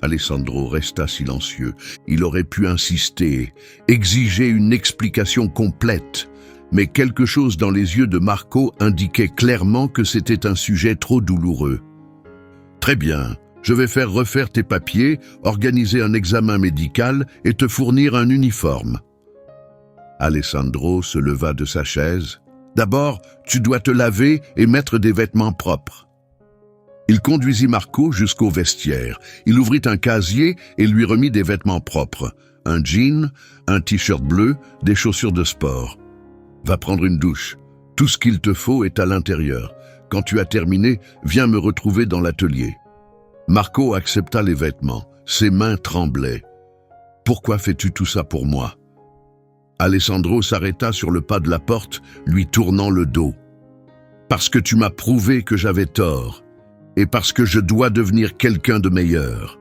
Alessandro resta silencieux. Il aurait pu insister, exiger une explication complète. Mais quelque chose dans les yeux de Marco indiquait clairement que c'était un sujet trop douloureux. Très bien, je vais faire refaire tes papiers, organiser un examen médical et te fournir un uniforme. Alessandro se leva de sa chaise. D'abord, tu dois te laver et mettre des vêtements propres. Il conduisit Marco jusqu'au vestiaire. Il ouvrit un casier et lui remit des vêtements propres. Un jean, un t-shirt bleu, des chaussures de sport. Va prendre une douche. Tout ce qu'il te faut est à l'intérieur. Quand tu as terminé, viens me retrouver dans l'atelier. Marco accepta les vêtements. Ses mains tremblaient. Pourquoi fais-tu tout ça pour moi? Alessandro s'arrêta sur le pas de la porte, lui tournant le dos. Parce que tu m'as prouvé que j'avais tort. Et parce que je dois devenir quelqu'un de meilleur.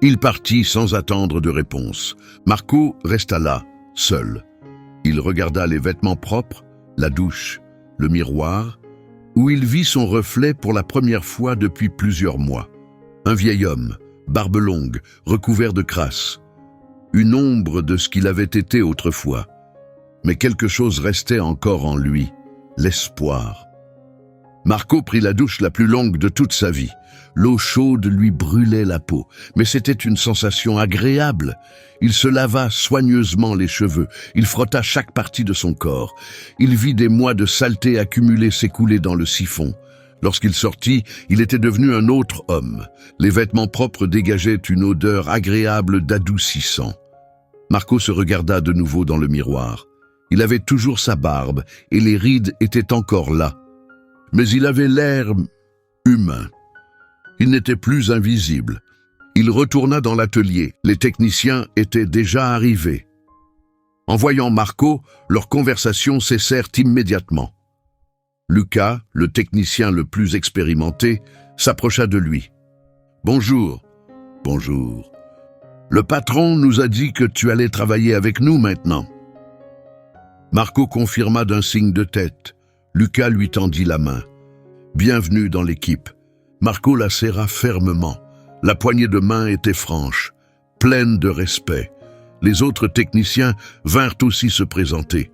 Il partit sans attendre de réponse. Marco resta là, seul. Il regarda les vêtements propres, la douche, le miroir, où il vit son reflet pour la première fois depuis plusieurs mois. Un vieil homme, barbe longue, recouvert de crasse. Une ombre de ce qu'il avait été autrefois. Mais quelque chose restait encore en lui, l'espoir. Marco prit la douche la plus longue de toute sa vie. L'eau chaude lui brûlait la peau, mais c'était une sensation agréable. Il se lava soigneusement les cheveux, il frotta chaque partie de son corps. Il vit des mois de saleté accumulés s'écouler dans le siphon. Lorsqu'il sortit, il était devenu un autre homme. Les vêtements propres dégageaient une odeur agréable d'adoucissant. Marco se regarda de nouveau dans le miroir. Il avait toujours sa barbe et les rides étaient encore là. Mais il avait l'air humain. Il n'était plus invisible. Il retourna dans l'atelier. Les techniciens étaient déjà arrivés. En voyant Marco, leurs conversations cessèrent immédiatement. Luca, le technicien le plus expérimenté, s'approcha de lui. « Bonjour. »« Bonjour. Le patron nous a dit que tu allais travailler avec nous maintenant. » Marco confirma d'un signe de tête. Luca lui tendit la main. « Bienvenue dans l'équipe. » Marco la serra fermement. La poignée de main était franche, pleine de respect. Les autres techniciens vinrent aussi se présenter.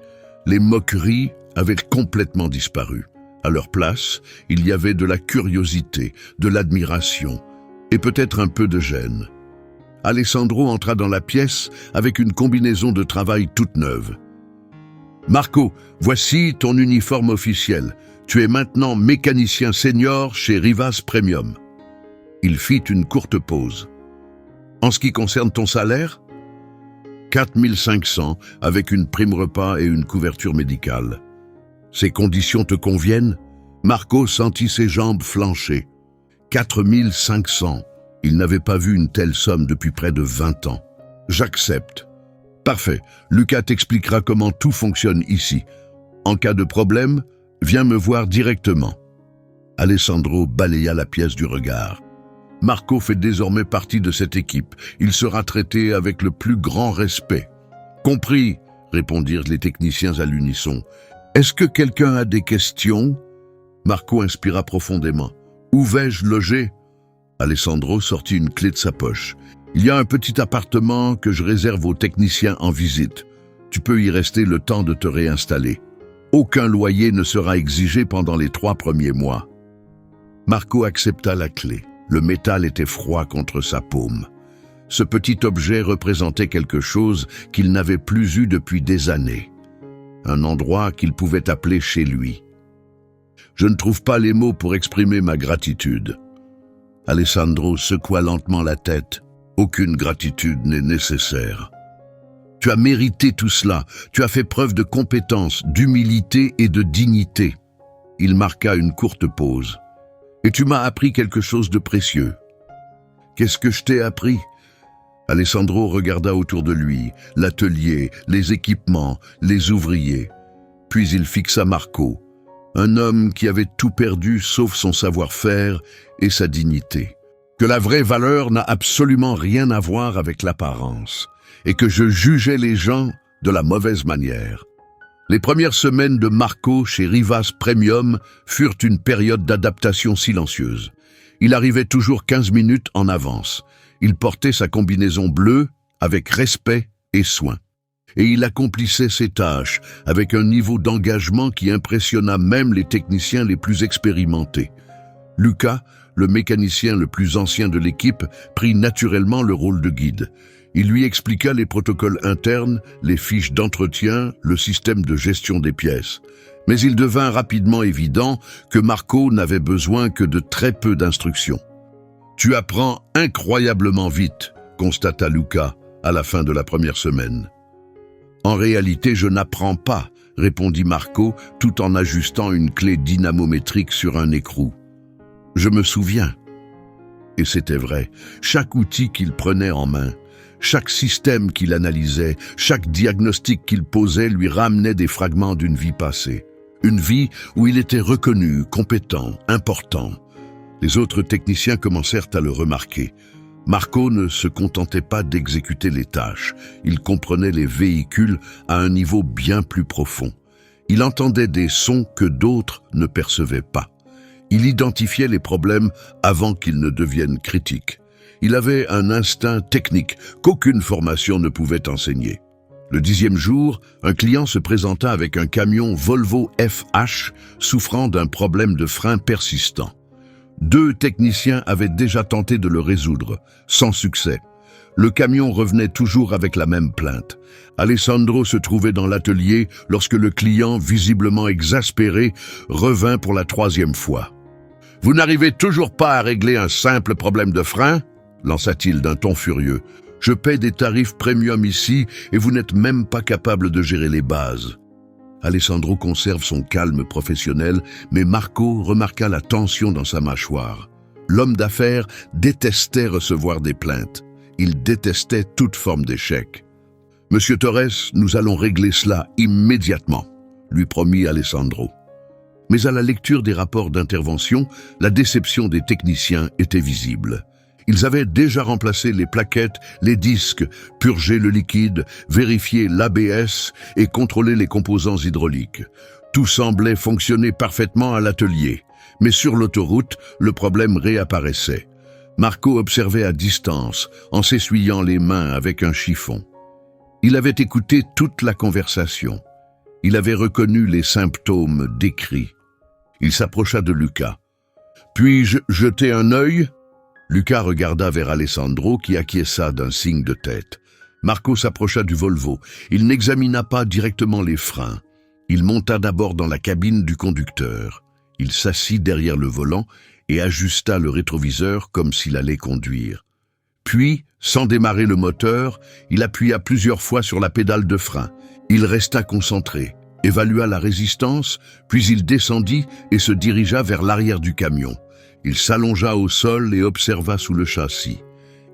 Les moqueries avaient complètement disparu. À leur place, il y avait de la curiosité, de l'admiration et peut-être un peu de gêne. Alessandro entra dans la pièce avec une combinaison de travail toute neuve. « Marco, voici ton uniforme officiel. Tu es maintenant mécanicien senior chez Rivas Premium. » Il fit une courte pause. « En ce qui concerne ton salaire ? » 4 500 avec une prime repas et une couverture médicale. « Ces conditions te conviennent ?» Marco sentit ses jambes flancher. 4 500. Il n'avait pas vu une telle somme depuis près de 20 ans. « J'accepte. » « Parfait. Luca t'expliquera comment tout fonctionne ici. En cas de problème, viens me voir directement. » Alessandro balaya la pièce du regard. Marco fait désormais partie de cette équipe. Il sera traité avec le plus grand respect. « Compris, » répondirent les techniciens à l'unisson. « Est-ce que quelqu'un a des questions ?» Marco inspira profondément. « Où vais-je loger ?» Alessandro sortit une clé de sa poche. « Il y a un petit appartement que je réserve aux techniciens en visite. Tu peux y rester le temps de te réinstaller. Aucun loyer ne sera exigé pendant les 3 premiers mois. » Marco accepta la clé. Le métal était froid contre sa paume. Ce petit objet représentait quelque chose qu'il n'avait plus eu depuis des années. Un endroit qu'il pouvait appeler chez lui. « Je ne trouve pas les mots pour exprimer ma gratitude. » Alessandro secoua lentement la tête. « Aucune gratitude n'est nécessaire. Tu as mérité tout cela, tu as fait preuve de compétence, d'humilité et de dignité. Il marqua une courte pause. Et tu m'as appris quelque chose de précieux. Qu'est-ce que je t'ai appris? Alessandro regarda autour de lui, l'atelier, les équipements, les ouvriers. Puis il fixa Marco, un homme qui avait tout perdu sauf son savoir-faire et sa dignité. Que la vraie valeur n'a absolument rien à voir avec l'apparence, et que je jugeais les gens de la mauvaise manière. Les premières semaines de Marco chez Rivas Premium furent une période d'adaptation silencieuse. Il arrivait toujours 15 minutes en avance. Il portait sa combinaison bleue avec respect et soin. Et il accomplissait ses tâches avec un niveau d'engagement qui impressionna même les techniciens les plus expérimentés. Lucas, le mécanicien le plus ancien de l'équipe, prit naturellement le rôle de guide. Il lui expliqua les protocoles internes, les fiches d'entretien, le système de gestion des pièces. Mais il devint rapidement évident que Marco n'avait besoin que de très peu d'instructions. « Tu apprends incroyablement vite », constata Lucas à la fin de la première semaine. « En réalité, je n'apprends pas », répondit Marco tout en ajustant une clé dynamométrique sur un écrou. « Je me souviens. » Et c'était vrai, chaque outil qu'il prenait en main, chaque système qu'il analysait, chaque diagnostic qu'il posait lui ramenait des fragments d'une vie passée. Une vie où il était reconnu, compétent, important. Les autres techniciens commencèrent à le remarquer. Marco ne se contentait pas d'exécuter les tâches. Il comprenait les véhicules à un niveau bien plus profond. Il entendait des sons que d'autres ne percevaient pas. Il identifiait les problèmes avant qu'ils ne deviennent critiques. Il avait un instinct technique qu'aucune formation ne pouvait enseigner. Le 10e jour, un client se présenta avec un camion Volvo FH souffrant d'un problème de frein persistant. 2 techniciens avaient déjà tenté de le résoudre, sans succès. Le camion revenait toujours avec la même plainte. Alessandro se trouvait dans l'atelier lorsque le client, visiblement exaspéré, revint pour la 3e fois. « Vous n'arrivez toujours pas à régler un simple problème de frein ?» lança-t-il d'un ton furieux. « Je paie des tarifs premium ici et vous n'êtes même pas capable de gérer les bases. » Alessandro conserve son calme professionnel, mais Marco remarqua la tension dans sa mâchoire. L'homme d'affaires détestait recevoir des plaintes. Il détestait toute forme d'échec. « Monsieur Torres, nous allons régler cela immédiatement », lui promit Alessandro. Mais à la lecture des rapports d'intervention, la déception des techniciens était visible. Ils avaient déjà remplacé les plaquettes, les disques, purgé le liquide, vérifié l'ABS et contrôlé les composants hydrauliques. Tout semblait fonctionner parfaitement à l'atelier. Mais sur l'autoroute, le problème réapparaissait. Marco observait à distance, en s'essuyant les mains avec un chiffon. Il avait écouté toute la conversation. Il avait reconnu les symptômes décrits. Il s'approcha de Lucas. « Puis-je jeter un œil ?» Lucas regarda vers Alessandro qui acquiesça d'un signe de tête. Marco s'approcha du Volvo. Il n'examina pas directement les freins. Il monta d'abord dans la cabine du conducteur. Il s'assit derrière le volant et ajusta le rétroviseur comme s'il allait conduire. Puis, sans démarrer le moteur, il appuya plusieurs fois sur la pédale de frein. Il resta concentré, évalua la résistance, puis il descendit et se dirigea vers l'arrière du camion. Il s'allongea au sol et observa sous le châssis.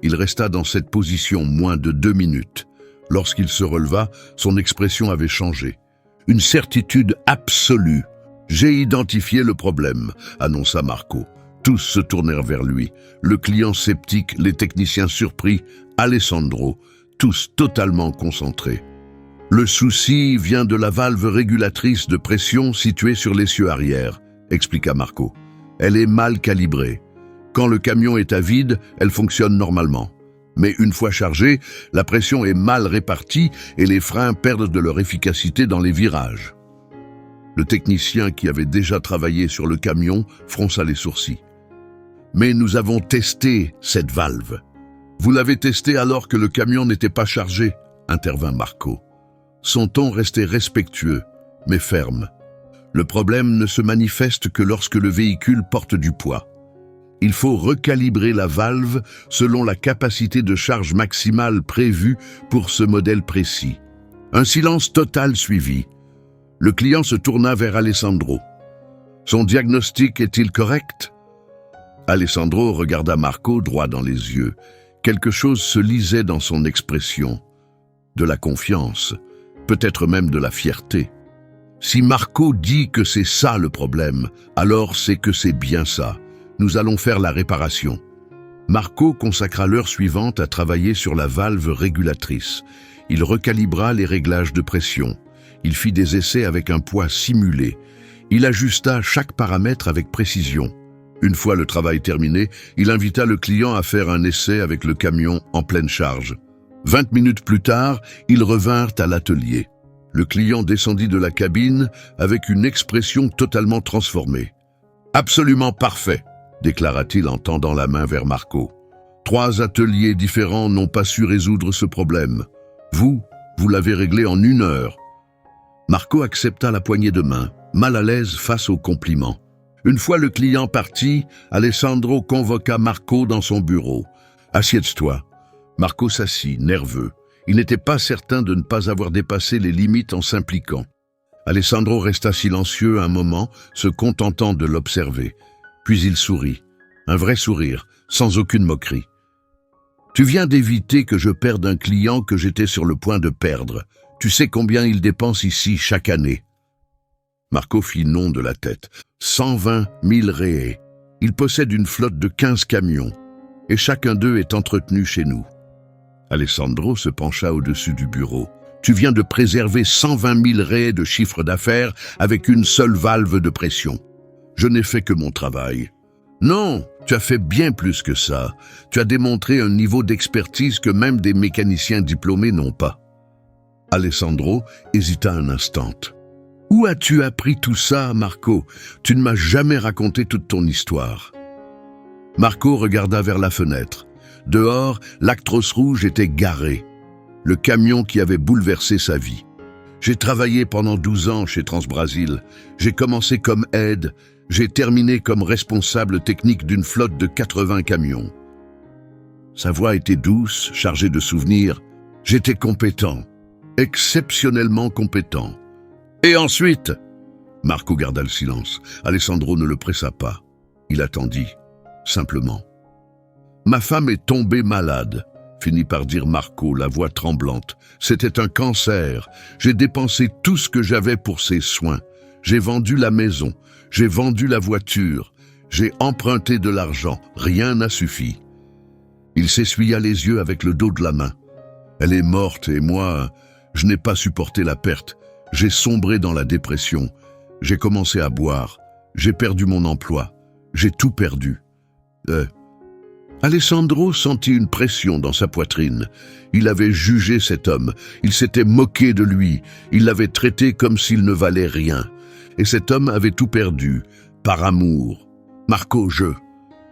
Il resta dans cette position moins de 2 minutes. Lorsqu'il se releva, son expression avait changé. Une certitude absolue. « J'ai identifié le problème », annonça Marco. Tous se tournèrent vers lui. Le client sceptique, les techniciens surpris, Alessandro, tous totalement concentrés. « Le souci vient de la valve régulatrice de pression située sur l'essieu arrière », expliqua Marco. Elle est mal calibrée. Quand le camion est à vide, elle fonctionne normalement. Mais une fois chargée, la pression est mal répartie et les freins perdent de leur efficacité dans les virages. Le technicien qui avait déjà travaillé sur le camion fronça les sourcils. « Mais nous avons testé cette valve. »« Vous l'avez testée alors que le camion n'était pas chargé », intervint Marco. Son ton restait respectueux, mais ferme. Le problème ne se manifeste que lorsque le véhicule porte du poids. Il faut recalibrer la valve selon la capacité de charge maximale prévue pour ce modèle précis. Un silence total suivit. Le client se tourna vers Alessandro. Son diagnostic est-il correct? Alessandro regarda Marco droit dans les yeux. Quelque chose se lisait dans son expression. De la confiance, peut-être même de la fierté. Si Marco dit que c'est ça le problème, alors c'est que c'est bien ça. Nous allons faire la réparation. Marco consacra l'heure suivante à travailler sur la valve régulatrice. Il recalibra les réglages de pression. Il fit des essais avec un poids simulé. Il ajusta chaque paramètre avec précision. Une fois le travail terminé, il invita le client à faire un essai avec le camion en pleine charge. 20 minutes plus tard, ils revinrent à l'atelier. Le client descendit de la cabine avec une expression totalement transformée. « Absolument parfait !» déclara-t-il en tendant la main vers Marco. « 3 ateliers différents n'ont pas su résoudre ce problème. Vous l'avez réglé en 1 heure. » Marco accepta la poignée de main, mal à l'aise face au compliment. Une fois le client parti, Alessandro convoqua Marco dans son bureau. « Assieds-toi. » Marco s'assit, nerveux. Il n'était pas certain de ne pas avoir dépassé les limites en s'impliquant. Alessandro resta silencieux un moment, se contentant de l'observer. Puis il sourit. Un vrai sourire, sans aucune moquerie. « Tu viens d'éviter que je perde un client que j'étais sur le point de perdre. Tu sais combien il dépense ici chaque année ?» Marco fit non de la tête. 120 000 réés. Il possède une flotte de 15 camions. Et chacun d'eux est entretenu chez nous. Alessandro se pencha au-dessus du bureau. « Tu viens de préserver 120 000 réés de chiffre d'affaires avec une seule valve de pression. Je n'ai fait que mon travail. » Non, tu as fait bien plus que ça. Tu as démontré un niveau d'expertise que même des mécaniciens diplômés n'ont pas. Alessandro hésita un instant. « Où as-tu appris tout ça, Marco? Tu ne m'as jamais raconté toute ton histoire. » Marco regarda vers la fenêtre. Dehors, l'Actros rouge était garé. Le camion qui avait bouleversé sa vie. J'ai travaillé pendant 12 ans chez Transbrasil. J'ai commencé comme aide. J'ai terminé comme responsable technique d'une flotte de 80 camions. Sa voix était douce, chargée de souvenirs. J'étais compétent. Exceptionnellement compétent. Et ensuite? Marco garda le silence. Alessandro ne le pressa pas. Il attendit, simplement. Ma femme est tombée malade, finit par dire Marco, la voix tremblante. C'était un cancer. J'ai dépensé tout ce que j'avais pour ses soins. J'ai vendu la maison. J'ai vendu la voiture. J'ai emprunté de l'argent. Rien n'a suffi. Il s'essuya les yeux avec le dos de la main. Elle est morte et moi, je n'ai pas supporté la perte. J'ai sombré dans la dépression. J'ai commencé à boire. J'ai perdu mon emploi. J'ai tout perdu. Alessandro sentit une pression dans sa poitrine. Il avait jugé cet homme. Il s'était moqué de lui. Il l'avait traité comme s'il ne valait rien. Et cet homme avait tout perdu, par amour. Marco,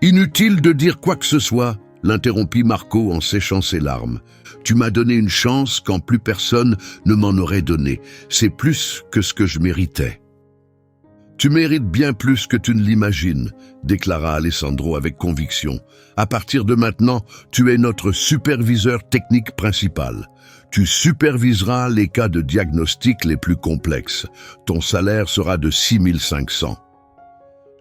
Inutile de dire quoi que ce soit, l'interrompit Marco en séchant ses larmes. Tu m'as donné une chance quand plus personne ne m'en aurait donné. C'est plus que ce que je méritais. Tu mérites bien plus que tu ne l'imagines, déclara Alessandro avec conviction. À partir de maintenant, tu es notre superviseur technique principal. Tu superviseras les cas de diagnostic les plus complexes. Ton salaire sera de 6 500.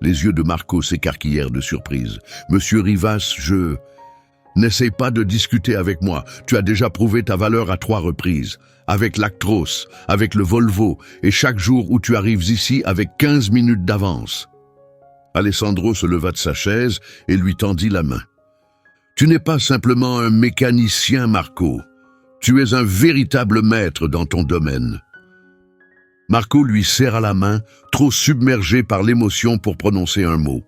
Les yeux de Marco s'écarquillèrent de surprise. Monsieur Rivas, N'essaye pas de discuter avec moi. Tu as déjà prouvé ta valeur à 3 reprises. Avec l'Actros, avec le Volvo, et chaque jour où tu arrives ici avec 15 minutes d'avance. Alessandro se leva de sa chaise et lui tendit la main. Tu n'es pas simplement un mécanicien, Marco. Tu es un véritable maître dans ton domaine. Marco lui serra la main, trop submergé par l'émotion pour prononcer un mot.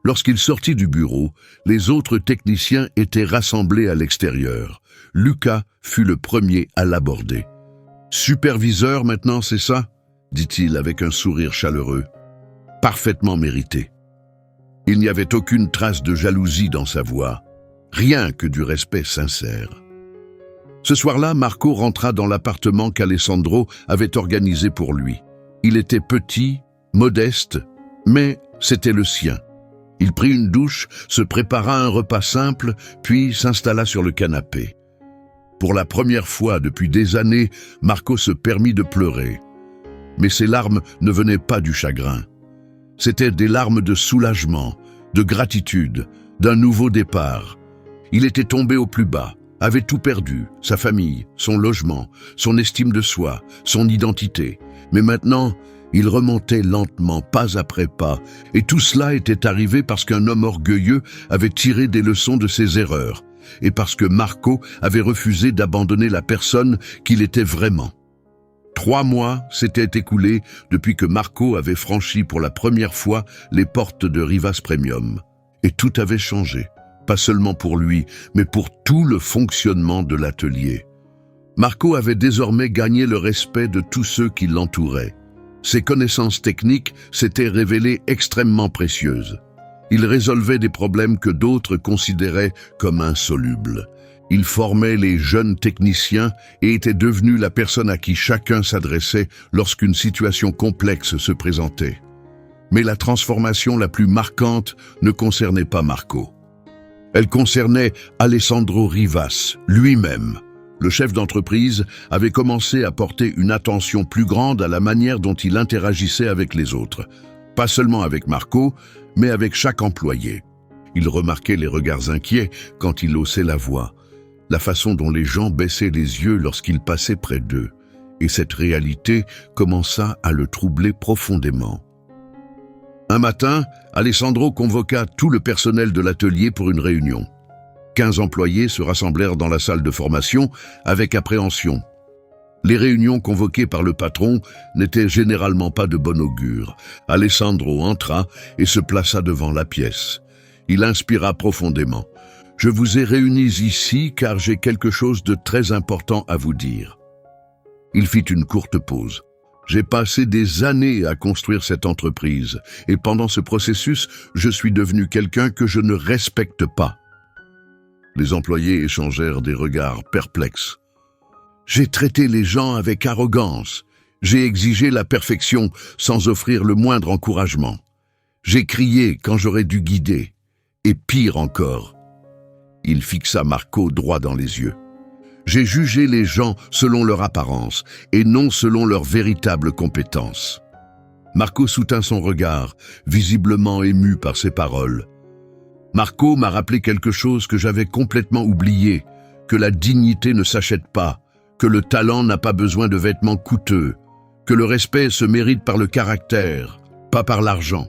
Lorsqu'il sortit du bureau, les autres techniciens étaient rassemblés à l'extérieur. Lucas fut le premier à l'aborder. « Superviseur maintenant, c'est ça ?» dit-il avec un sourire chaleureux. « Parfaitement mérité. » Il n'y avait aucune trace de jalousie dans sa voix, rien que du respect sincère. Ce soir-là, Marco rentra dans l'appartement qu'Alessandro avait organisé pour lui. Il était petit, modeste, mais c'était le sien. Il prit une douche, se prépara un repas simple, puis s'installa sur le canapé. Pour la première fois depuis des années, Marco se permit de pleurer. Mais ses larmes ne venaient pas du chagrin. C'étaient des larmes de soulagement, de gratitude, d'un nouveau départ. Il était tombé au plus bas, avait tout perdu, sa famille, son logement, son estime de soi, son identité. Mais maintenant, il remontait lentement, pas après pas, et tout cela était arrivé parce qu'un homme orgueilleux avait tiré des leçons de ses erreurs, et parce que Marco avait refusé d'abandonner la personne qu'il était vraiment. 3 mois s'étaient écoulés depuis que Marco avait franchi pour la première fois les portes de Rivas Premium. Et tout avait changé, pas seulement pour lui, mais pour tout le fonctionnement de l'atelier. Marco avait désormais gagné le respect de tous ceux qui l'entouraient. Ses connaissances techniques s'étaient révélées extrêmement précieuses. Il résolvait des problèmes que d'autres considéraient comme insolubles. Il formait les jeunes techniciens et était devenu la personne à qui chacun s'adressait lorsqu'une situation complexe se présentait. Mais la transformation la plus marquante ne concernait pas Marco. Elle concernait Alessandro Rivas, lui-même. Le chef d'entreprise avait commencé à porter une attention plus grande à la manière dont il interagissait avec les autres. Pas seulement avec Marco, mais avec chaque employé. Il remarquait les regards inquiets quand il haussait la voix, la façon dont les gens baissaient les yeux lorsqu'il passait près d'eux. Et cette réalité commença à le troubler profondément. Un matin, Alessandro convoqua tout le personnel de l'atelier pour une réunion. 15 employés se rassemblèrent dans la salle de formation avec appréhension. Les réunions convoquées par le patron n'étaient généralement pas de bon augure. Alessandro entra et se plaça devant la pièce. Il inspira profondément. « Je vous ai réunis ici car j'ai quelque chose de très important à vous dire. » Il fit une courte pause. « J'ai passé des années à construire cette entreprise et pendant ce processus, je suis devenu quelqu'un que je ne respecte pas. » Les employés échangèrent des regards perplexes. « J'ai traité les gens avec arrogance. J'ai exigé la perfection sans offrir le moindre encouragement. J'ai crié quand j'aurais dû guider. Et pire encore. » Il fixa Marco droit dans les yeux. « J'ai jugé les gens selon leur apparence et non selon leurs véritables compétences. » Marco soutint son regard, visiblement ému par ces paroles. Marco m'a rappelé quelque chose que j'avais complètement oublié, que la dignité ne s'achète pas, que le talent n'a pas besoin de vêtements coûteux, que le respect se mérite par le caractère, pas par l'argent.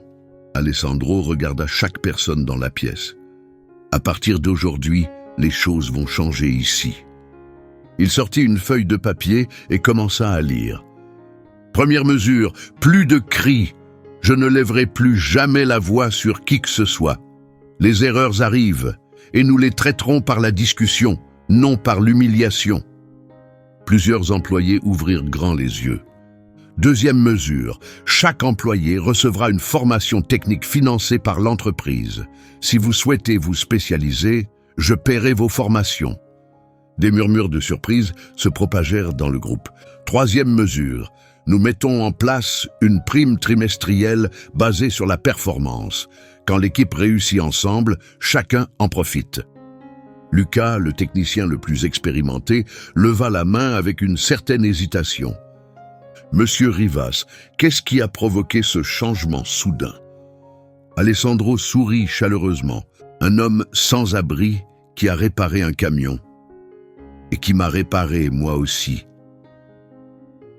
Alessandro regarda chaque personne dans la pièce. À partir d'aujourd'hui, les choses vont changer ici. Il sortit une feuille de papier et commença à lire. Première mesure, plus de cris. Je ne lèverai plus jamais la voix sur qui que ce soit. Les erreurs arrivent, et nous les traiterons par la discussion, non par l'humiliation. Plusieurs employés ouvrirent grand les yeux. Deuxième mesure, chaque employé recevra une formation technique financée par l'entreprise. Si vous souhaitez vous spécialiser, je paierai vos formations. Des murmures de surprise se propagèrent dans le groupe. Troisième mesure, nous mettons en place une prime trimestrielle basée sur la performance. Quand l'équipe réussit ensemble, chacun en profite. Lucas, le technicien le plus expérimenté, leva la main avec une certaine hésitation. « Monsieur Rivas, qu'est-ce qui a provoqué ce changement soudain ?» Alessandro sourit chaleureusement. « Un homme sans abri qui a réparé un camion. Et qui m'a réparé, moi aussi. »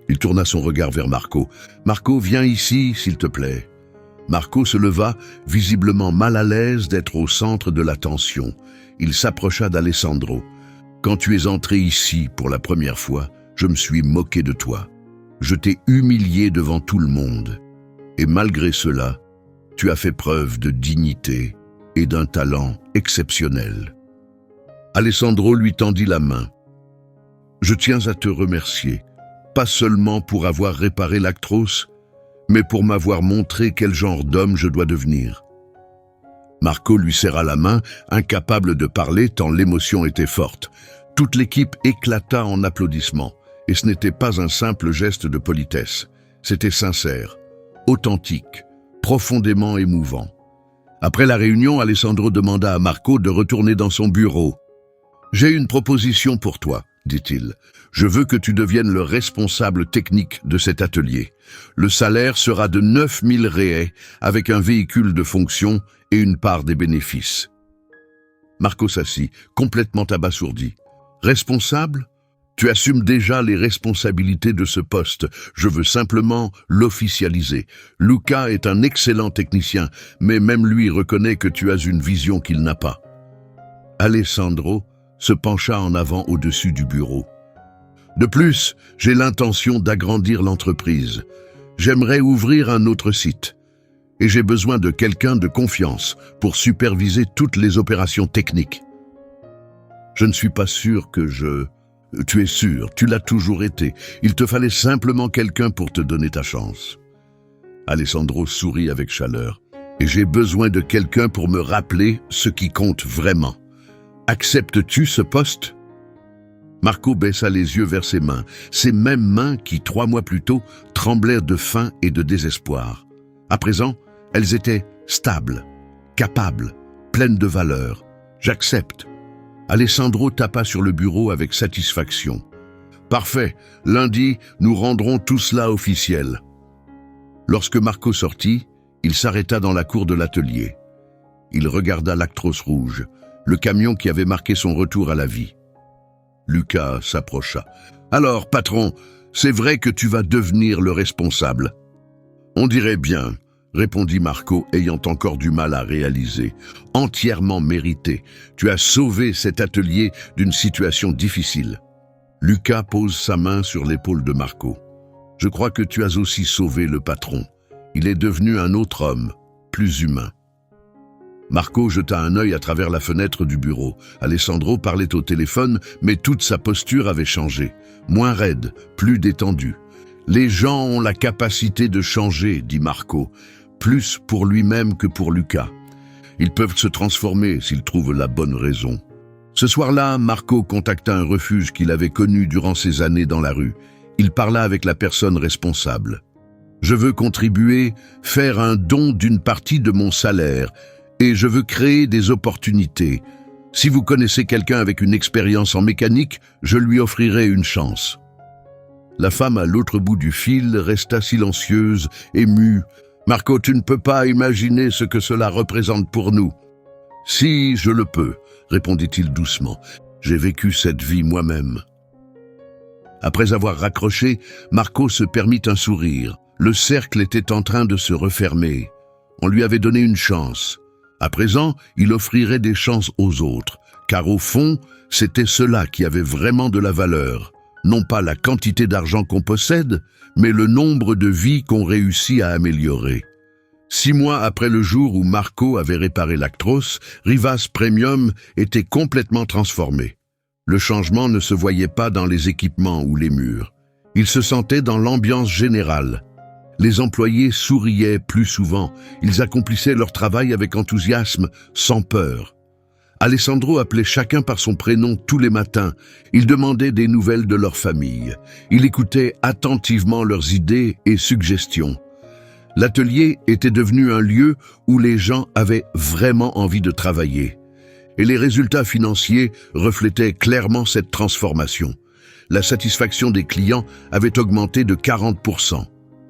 Il tourna son regard vers Marco. « Marco, viens ici, s'il te plaît. » Marco se leva, visiblement mal à l'aise d'être au centre de l'attention. Il s'approcha d'Alessandro. « Quand tu es entré ici pour la première fois, je me suis moqué de toi. Je t'ai humilié devant tout le monde. Et malgré cela, tu as fait preuve de dignité et d'un talent exceptionnel. » Alessandro lui tendit la main. « Je tiens à te remercier, pas seulement pour avoir réparé l'actros, mais pour m'avoir montré quel genre d'homme je dois devenir. » Marco lui serra la main, incapable de parler tant l'émotion était forte. Toute l'équipe éclata en applaudissements, et ce n'était pas un simple geste de politesse. C'était sincère, authentique, profondément émouvant. Après la réunion, Alessandro demanda à Marco de retourner dans son bureau. « J'ai une proposition pour toi, dit-il. Je veux que tu deviennes le responsable technique de cet atelier. Le salaire sera de 9000 réais avec un véhicule de fonction et une part des bénéfices. » Marco s'assit, complètement abasourdi. « Responsable ? Tu assumes déjà les responsabilités de ce poste. Je veux simplement l'officialiser. Luca est un excellent technicien, mais même lui reconnaît que tu as une vision qu'il n'a pas. » Alessandro se pencha en avant au-dessus du bureau. « De plus, j'ai l'intention d'agrandir l'entreprise. J'aimerais ouvrir un autre site. Et j'ai besoin de quelqu'un de confiance pour superviser toutes les opérations techniques. » « Je ne suis pas sûr que je... » « Tu es sûr, tu l'as toujours été. Il te fallait simplement quelqu'un pour te donner ta chance. » Alessandro sourit avec chaleur. « Et j'ai besoin de quelqu'un pour me rappeler ce qui compte vraiment. Acceptes-tu ce poste ?» Marco baissa les yeux vers ses mêmes mains qui, 3 mois plus tôt, tremblèrent de faim et de désespoir. À présent, elles étaient stables, capables, pleines de valeur. « J'accepte. » Alessandro tapa sur le bureau avec satisfaction. « Parfait, lundi, nous rendrons tout cela officiel. » Lorsque Marco sortit, il s'arrêta dans la cour de l'atelier. Il regarda l'Actros rouge, le camion qui avait marqué son retour à la vie. Luca s'approcha. « Alors, patron, c'est vrai que tu vas devenir le responsable. »« On dirait bien. » répondit Marco, ayant encore du mal à réaliser. « Entièrement mérité. Tu as sauvé cet atelier d'une situation difficile. » Luca pose sa main sur l'épaule de Marco. « Je crois que tu as aussi sauvé le patron. Il est devenu un autre homme, plus humain. » Marco jeta un œil à travers la fenêtre du bureau. Alessandro parlait au téléphone, mais toute sa posture avait changé. Moins raide, plus détendue. « Les gens ont la capacité de changer, dit Marco. Plus pour lui-même que pour Luca. Ils peuvent se transformer s'ils trouvent la bonne raison. » Ce soir-là, Marco contacta un refuge qu'il avait connu durant ses années dans la rue. Il parla avec la personne responsable. « Je veux contribuer, faire un don d'une partie de mon salaire, et je veux créer des opportunités. Si vous connaissez quelqu'un avec une expérience en mécanique, je lui offrirai une chance. » La femme à l'autre bout du fil resta silencieuse, émue. « Marco, tu ne peux pas imaginer ce que cela représente pour nous. »« Si, je le peux, » répondit-il doucement. « J'ai vécu cette vie moi-même. » Après avoir raccroché, Marco se permit un sourire. Le cercle était en train de se refermer. On lui avait donné une chance. À présent, il offrirait des chances aux autres, car au fond, c'était cela qui avait vraiment de la valeur. Non pas la quantité d'argent qu'on possède, mais le nombre de vies qu'on réussit à améliorer. 6 mois après le jour où Marco avait réparé l'Actros, Rivas Premium était complètement transformé. Le changement ne se voyait pas dans les équipements ou les murs. Il se sentait dans l'ambiance générale. Les employés souriaient plus souvent. Ils accomplissaient leur travail avec enthousiasme, sans peur. Alessandro appelait chacun par son prénom tous les matins. Il demandait des nouvelles de leur famille. Il écoutait attentivement leurs idées et suggestions. L'atelier était devenu un lieu où les gens avaient vraiment envie de travailler. Et les résultats financiers reflétaient clairement cette transformation. La satisfaction des clients avait augmenté de 40%.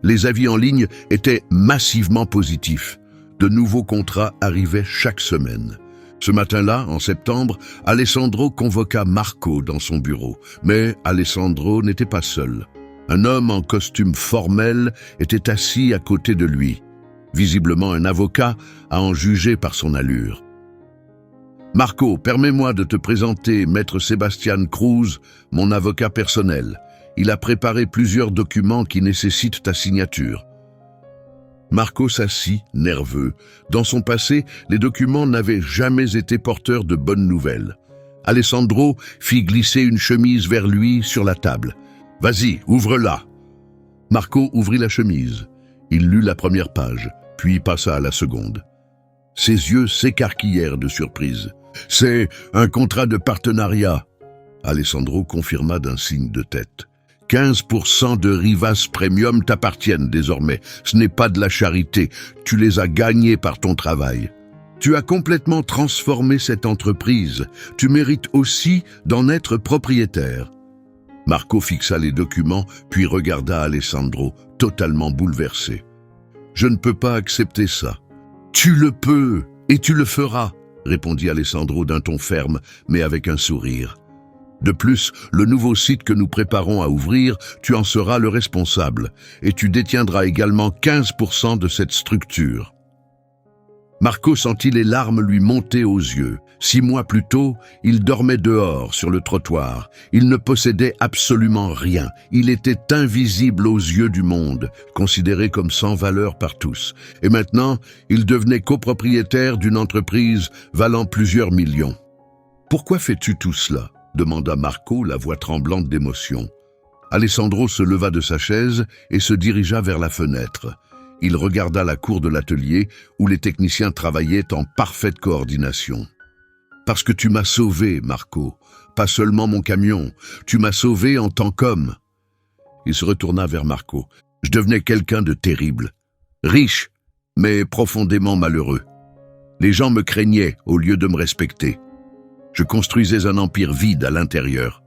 Les avis en ligne étaient massivement positifs. De nouveaux contrats arrivaient chaque semaine. Ce matin-là, en septembre, Alessandro convoqua Marco dans son bureau. Mais Alessandro n'était pas seul. Un homme en costume formel était assis à côté de lui. Visiblement un avocat, à en juger par son allure. « Marco, permets-moi de te présenter Maître Sebastian Cruz, mon avocat personnel. Il a préparé plusieurs documents qui nécessitent ta signature. » Marco s'assit, nerveux. Dans son passé, les documents n'avaient jamais été porteurs de bonnes nouvelles. Alessandro fit glisser une chemise vers lui sur la table. « Vas-y, ouvre-la !» Marco ouvrit la chemise. Il lut la première page, puis passa à la seconde. Ses yeux s'écarquillèrent de surprise. « C'est un contrat de partenariat. » Alessandro confirma d'un signe de tête. 15% de Rivas Premium t'appartiennent désormais. Ce n'est pas de la charité. Tu les as gagnés par ton travail. Tu as complètement transformé cette entreprise. Tu mérites aussi d'en être propriétaire. Marco fixa les documents, puis regarda Alessandro, totalement bouleversé. Je ne peux pas accepter ça. Tu le peux, et tu le feras, répondit Alessandro d'un ton ferme, mais avec un sourire. De plus, le nouveau site que nous préparons à ouvrir, tu en seras le responsable, et tu détiendras également 15% de cette structure. Marco sentit les larmes lui monter aux yeux. 6 mois plus tôt, il dormait dehors, sur le trottoir. Il ne possédait absolument rien. Il était invisible aux yeux du monde, considéré comme sans valeur par tous. Et maintenant, il devenait copropriétaire d'une entreprise valant plusieurs millions. « Pourquoi fais-tu tout cela ?» demanda Marco, la voix tremblante d'émotion. Alessandro se leva de sa chaise et se dirigea vers la fenêtre. Il regarda la cour de l'atelier où les techniciens travaillaient en parfaite coordination. « Parce que tu m'as sauvé, Marco. Pas seulement mon camion. Tu m'as sauvé en tant qu'homme. » Il se retourna vers Marco. « Je devenais quelqu'un de terrible. Riche, mais profondément malheureux. Les gens me craignaient au lieu de me respecter. Je construisais un empire vide à l'intérieur. »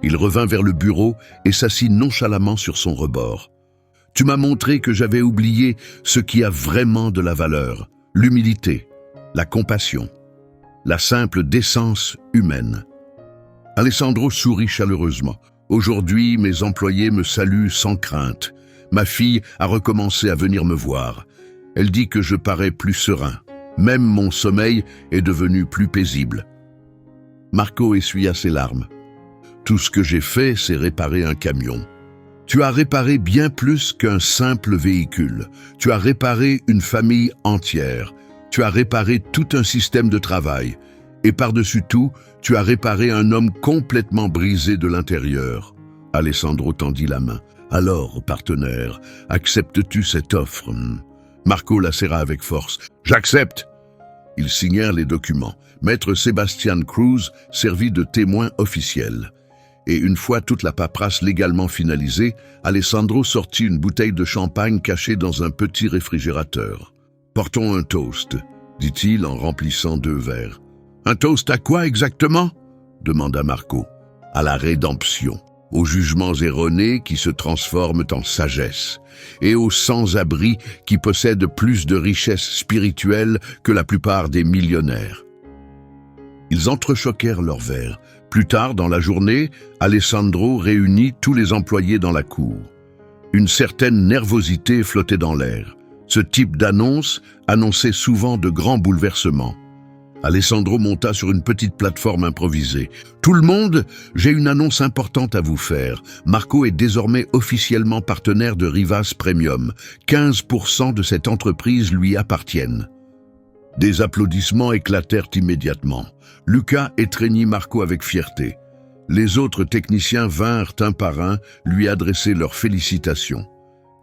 Il revint vers le bureau et s'assit nonchalamment sur son rebord. « Tu m'as montré que j'avais oublié ce qui a vraiment de la valeur, l'humilité, la compassion, la simple décence humaine. » Alessandro sourit chaleureusement. « Aujourd'hui, mes employés me saluent sans crainte. Ma fille a recommencé à venir me voir. Elle dit que je parais plus serein. Même mon sommeil est devenu plus paisible. » Marco essuya ses larmes. « Tout ce que j'ai fait, c'est réparer un camion. Tu as réparé bien plus qu'un simple véhicule. Tu as réparé une famille entière. Tu as réparé tout un système de travail. Et par-dessus tout, tu as réparé un homme complètement brisé de l'intérieur. » Alessandro tendit la main. « Alors, partenaire, acceptes-tu cette offre ?» Marco la serra avec force. « J'accepte !» Ils signèrent les documents. Maître Sebastian Cruz servit de témoin officiel. Et une fois toute la paperasse légalement finalisée, Alessandro sortit une bouteille de champagne cachée dans un petit réfrigérateur. « Portons un toast », dit-il en remplissant 2 verres. « Un toast à quoi exactement ?» demanda Marco. « À la rédemption, aux jugements erronés qui se transforment en sagesse, et aux sans-abri qui possèdent plus de richesses spirituelles que la plupart des millionnaires. » Ils entrechoquèrent leurs verres. Plus tard dans la journée, Alessandro réunit tous les employés dans la cour. Une certaine nervosité flottait dans l'air. Ce type d'annonce annonçait souvent de grands bouleversements. Alessandro monta sur une petite plateforme improvisée. « Tout le monde, j'ai une annonce importante à vous faire. Marco est désormais officiellement partenaire de Rivas Premium. 15% de cette entreprise lui appartiennent. » Des applaudissements éclatèrent immédiatement. Luca étreignit Marco avec fierté. Les autres techniciens vinrent un par un lui adresser leurs félicitations.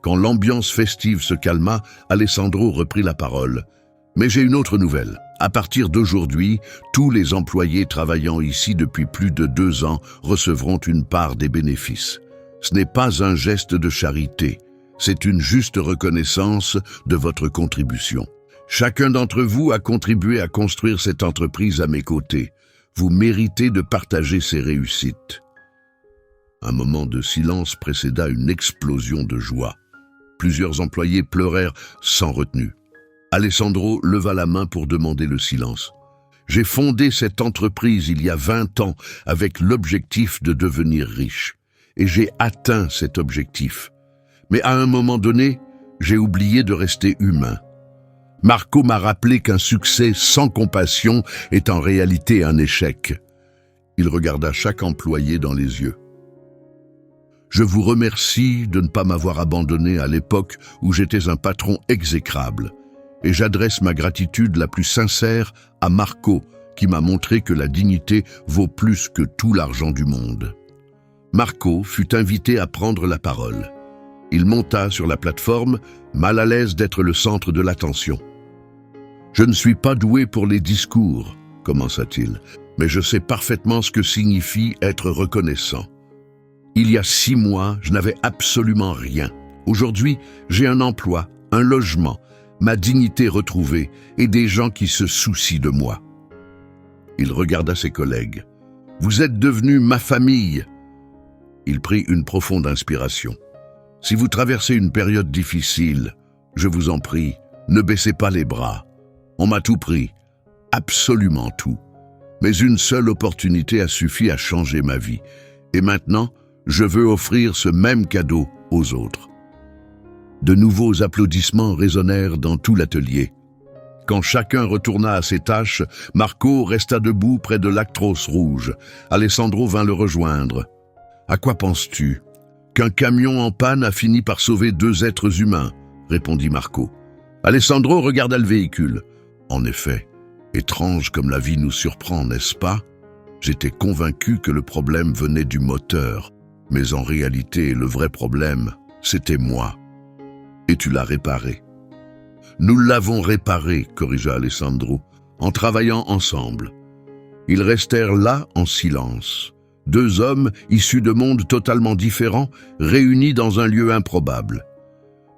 Quand l'ambiance festive se calma, Alessandro reprit la parole. « Mais j'ai une autre nouvelle. À partir d'aujourd'hui, tous les employés travaillant ici depuis plus de 2 ans recevront une part des bénéfices. Ce n'est pas un geste de charité, c'est une juste reconnaissance de votre contribution. Chacun d'entre vous a contribué à construire cette entreprise à mes côtés. Vous méritez de partager ses réussites. » Un moment de silence précéda une explosion de joie. Plusieurs employés pleurèrent sans retenue. Alessandro leva la main pour demander le silence. « J'ai fondé cette entreprise il y a 20 ans avec l'objectif de devenir riche. Et j'ai atteint cet objectif. Mais à un moment donné, j'ai oublié de rester humain. Marco m'a rappelé qu'un succès sans compassion est en réalité un échec. » Il regarda chaque employé dans les yeux. « Je vous remercie de ne pas m'avoir abandonné à l'époque où j'étais un patron exécrable. Et j'adresse ma gratitude la plus sincère à Marco, qui m'a montré que la dignité vaut plus que tout l'argent du monde. » Marco fut invité à prendre la parole. Il monta sur la plateforme, mal à l'aise d'être le centre de l'attention. « Je ne suis pas doué pour les discours, » commença-t-il, « mais je sais parfaitement ce que signifie être reconnaissant. Il y a 6 mois, je n'avais absolument rien. Aujourd'hui, j'ai un emploi, un logement, ma dignité retrouvée et des gens qui se soucient de moi. Il regarda ses collègues. « Vous êtes devenus ma famille !» Il prit une profonde inspiration. « Si vous traversez une période difficile, je vous en prie, ne baissez pas les bras. On m'a tout pris, absolument tout. Mais une seule opportunité a suffi à changer ma vie. Et maintenant, je veux offrir ce même cadeau aux autres. » De nouveaux applaudissements résonnèrent dans tout l'atelier. Quand chacun retourna à ses tâches, Marco resta debout près de l'actros rouge. Alessandro vint le rejoindre. « À quoi penses-tu ? Qu'un camion en panne a fini par sauver 2 êtres humains, » répondit Marco. Alessandro regarda le véhicule. « En effet, étrange comme la vie nous surprend, n'est-ce pas ? J'étais convaincu que le problème venait du moteur, mais en réalité, le vrai problème, c'était moi. Et tu l'as réparé. » « Nous l'avons réparé, » corrigea Alessandro, en travaillant ensemble. Ils restèrent là en silence. 2 hommes issus de mondes totalement différents, réunis dans un lieu improbable.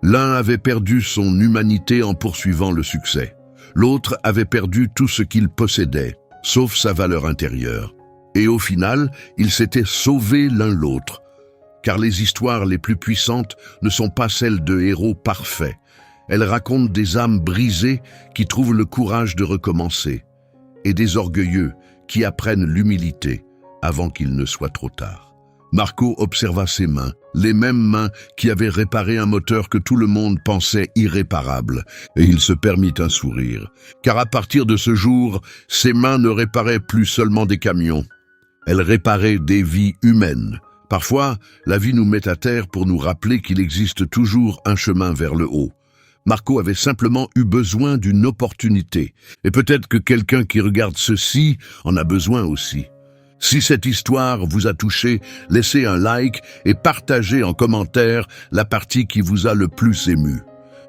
L'un avait perdu son humanité en poursuivant le succès. L'autre avait perdu tout ce qu'il possédait, sauf sa valeur intérieure. Et au final, ils s'étaient sauvés l'un l'autre. Car les histoires les plus puissantes ne sont pas celles de héros parfaits. Elles racontent des âmes brisées qui trouvent le courage de recommencer, et des orgueilleux qui apprennent l'humilité avant qu'il ne soit trop tard. Marco observa ses mains, les mêmes mains qui avaient réparé un moteur que tout le monde pensait irréparable, et il se permit un sourire, car à partir de ce jour, ses mains ne réparaient plus seulement des camions, elles réparaient des vies humaines. Parfois, la vie nous met à terre pour nous rappeler qu'il existe toujours un chemin vers le haut. Marco avait simplement eu besoin d'une opportunité. Et peut-être que quelqu'un qui regarde ceci en a besoin aussi. Si cette histoire vous a touché, laissez un like et partagez en commentaire la partie qui vous a le plus ému.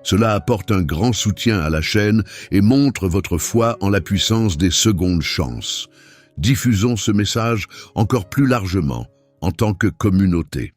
Cela apporte un grand soutien à la chaîne et montre votre foi en la puissance des secondes chances. Diffusons ce message encore plus largement en tant que communauté.